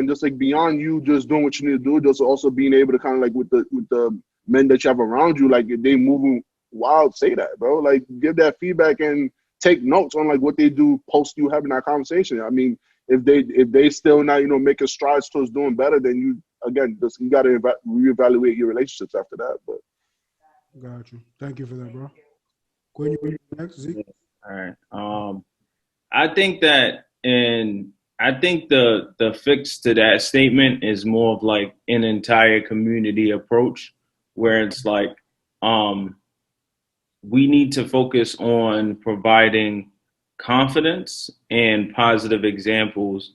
just like beyond you just doing what you need to do, just also being able to kind of like with the men that you have around you, like if they moving wild, say that, bro. Like give that feedback and take notes on like what they do post you having that conversation. I mean, if they still not making strides towards doing better, then you got to reevaluate your relationships after that. But Got you. Thank you for that, bro. Quinn, you next? Zeke? All right. I think that, and I think the fix to that statement is more of like an entire community approach, where it's like, we need to focus on providing confidence and positive examples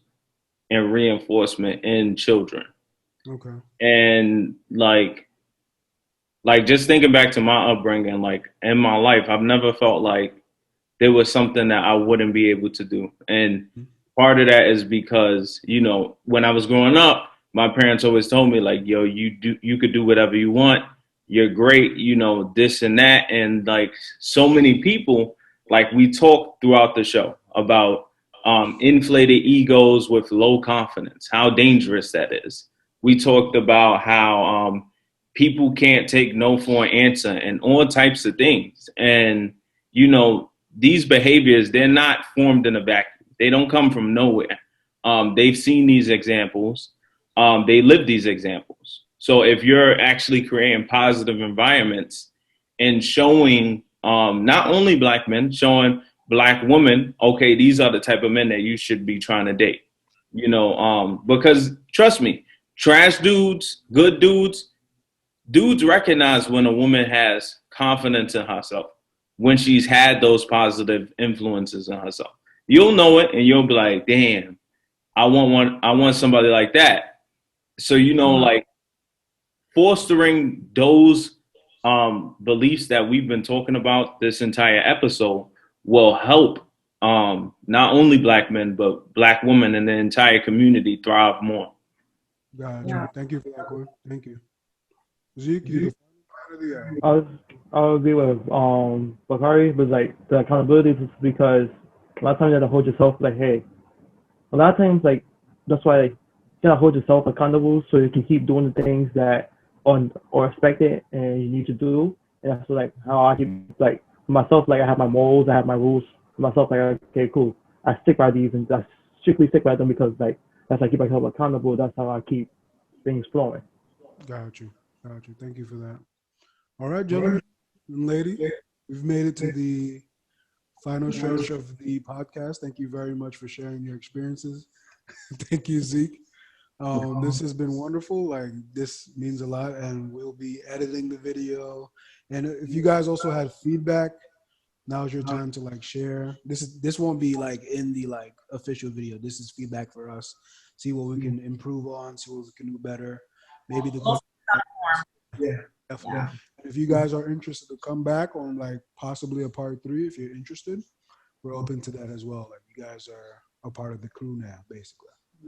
and reinforcement in children. Okay. And like just thinking back to my upbringing, like in my life, I've never felt like there was something that I wouldn't be able to do. And part of that is because, when I was growing up, my parents always told me like, yo, you could do whatever you want. You're great, this and that. And like so many people, like we talked throughout the show about inflated egos with low confidence, how dangerous that is. We talked about how people can't take no for an answer and all types of things. And, these behaviors, they're not formed in a vacuum. They don't come from nowhere. They've seen these examples. They live these examples. So if you're actually creating positive environments and showing not only black men, showing black women, okay, these are the type of men that you should be trying to date. Because trust me, trash dudes, good dudes recognize when a woman has confidence in herself, when she's had those positive influences in herself. You'll know it and you'll be like, damn, I want somebody like that. So, like fostering those beliefs that we've been talking about this entire episode will help not only black men, but black women and the entire community thrive more. Got you. Thank you for that, Quinn. Thank you. Zeke, you the final I'll agree with Bacare, but like the accountability is because a lot of times you have to hold yourself like, hey, a lot of times like that's why you gotta hold yourself accountable so you can keep doing the things that on or expected and you need to do. And that's like how I keep like for myself, like I have my morals, I have my rules for myself, like okay, cool. I stick by these and I strictly stick by them because like that's how I keep myself accountable, that's how I keep things flowing. Got you. Got you. Thank you for that. All right, gentlemen and lady, we've made it to the final stretch of the podcast. Thank you very much for sharing your experiences. Thank you, Zeke. This has been wonderful. Like this means a lot, and we'll be editing the video. And if you guys also had feedback, now's your time to like share. This won't be like in the like official video. This is feedback for us. See what we can improve on. See what we can do better. Maybe the Most yeah, definitely. And if you guys are interested to come back on like possibly a part 3, if you're interested, we're open to that as well. Like you guys are a part of the crew now, basically.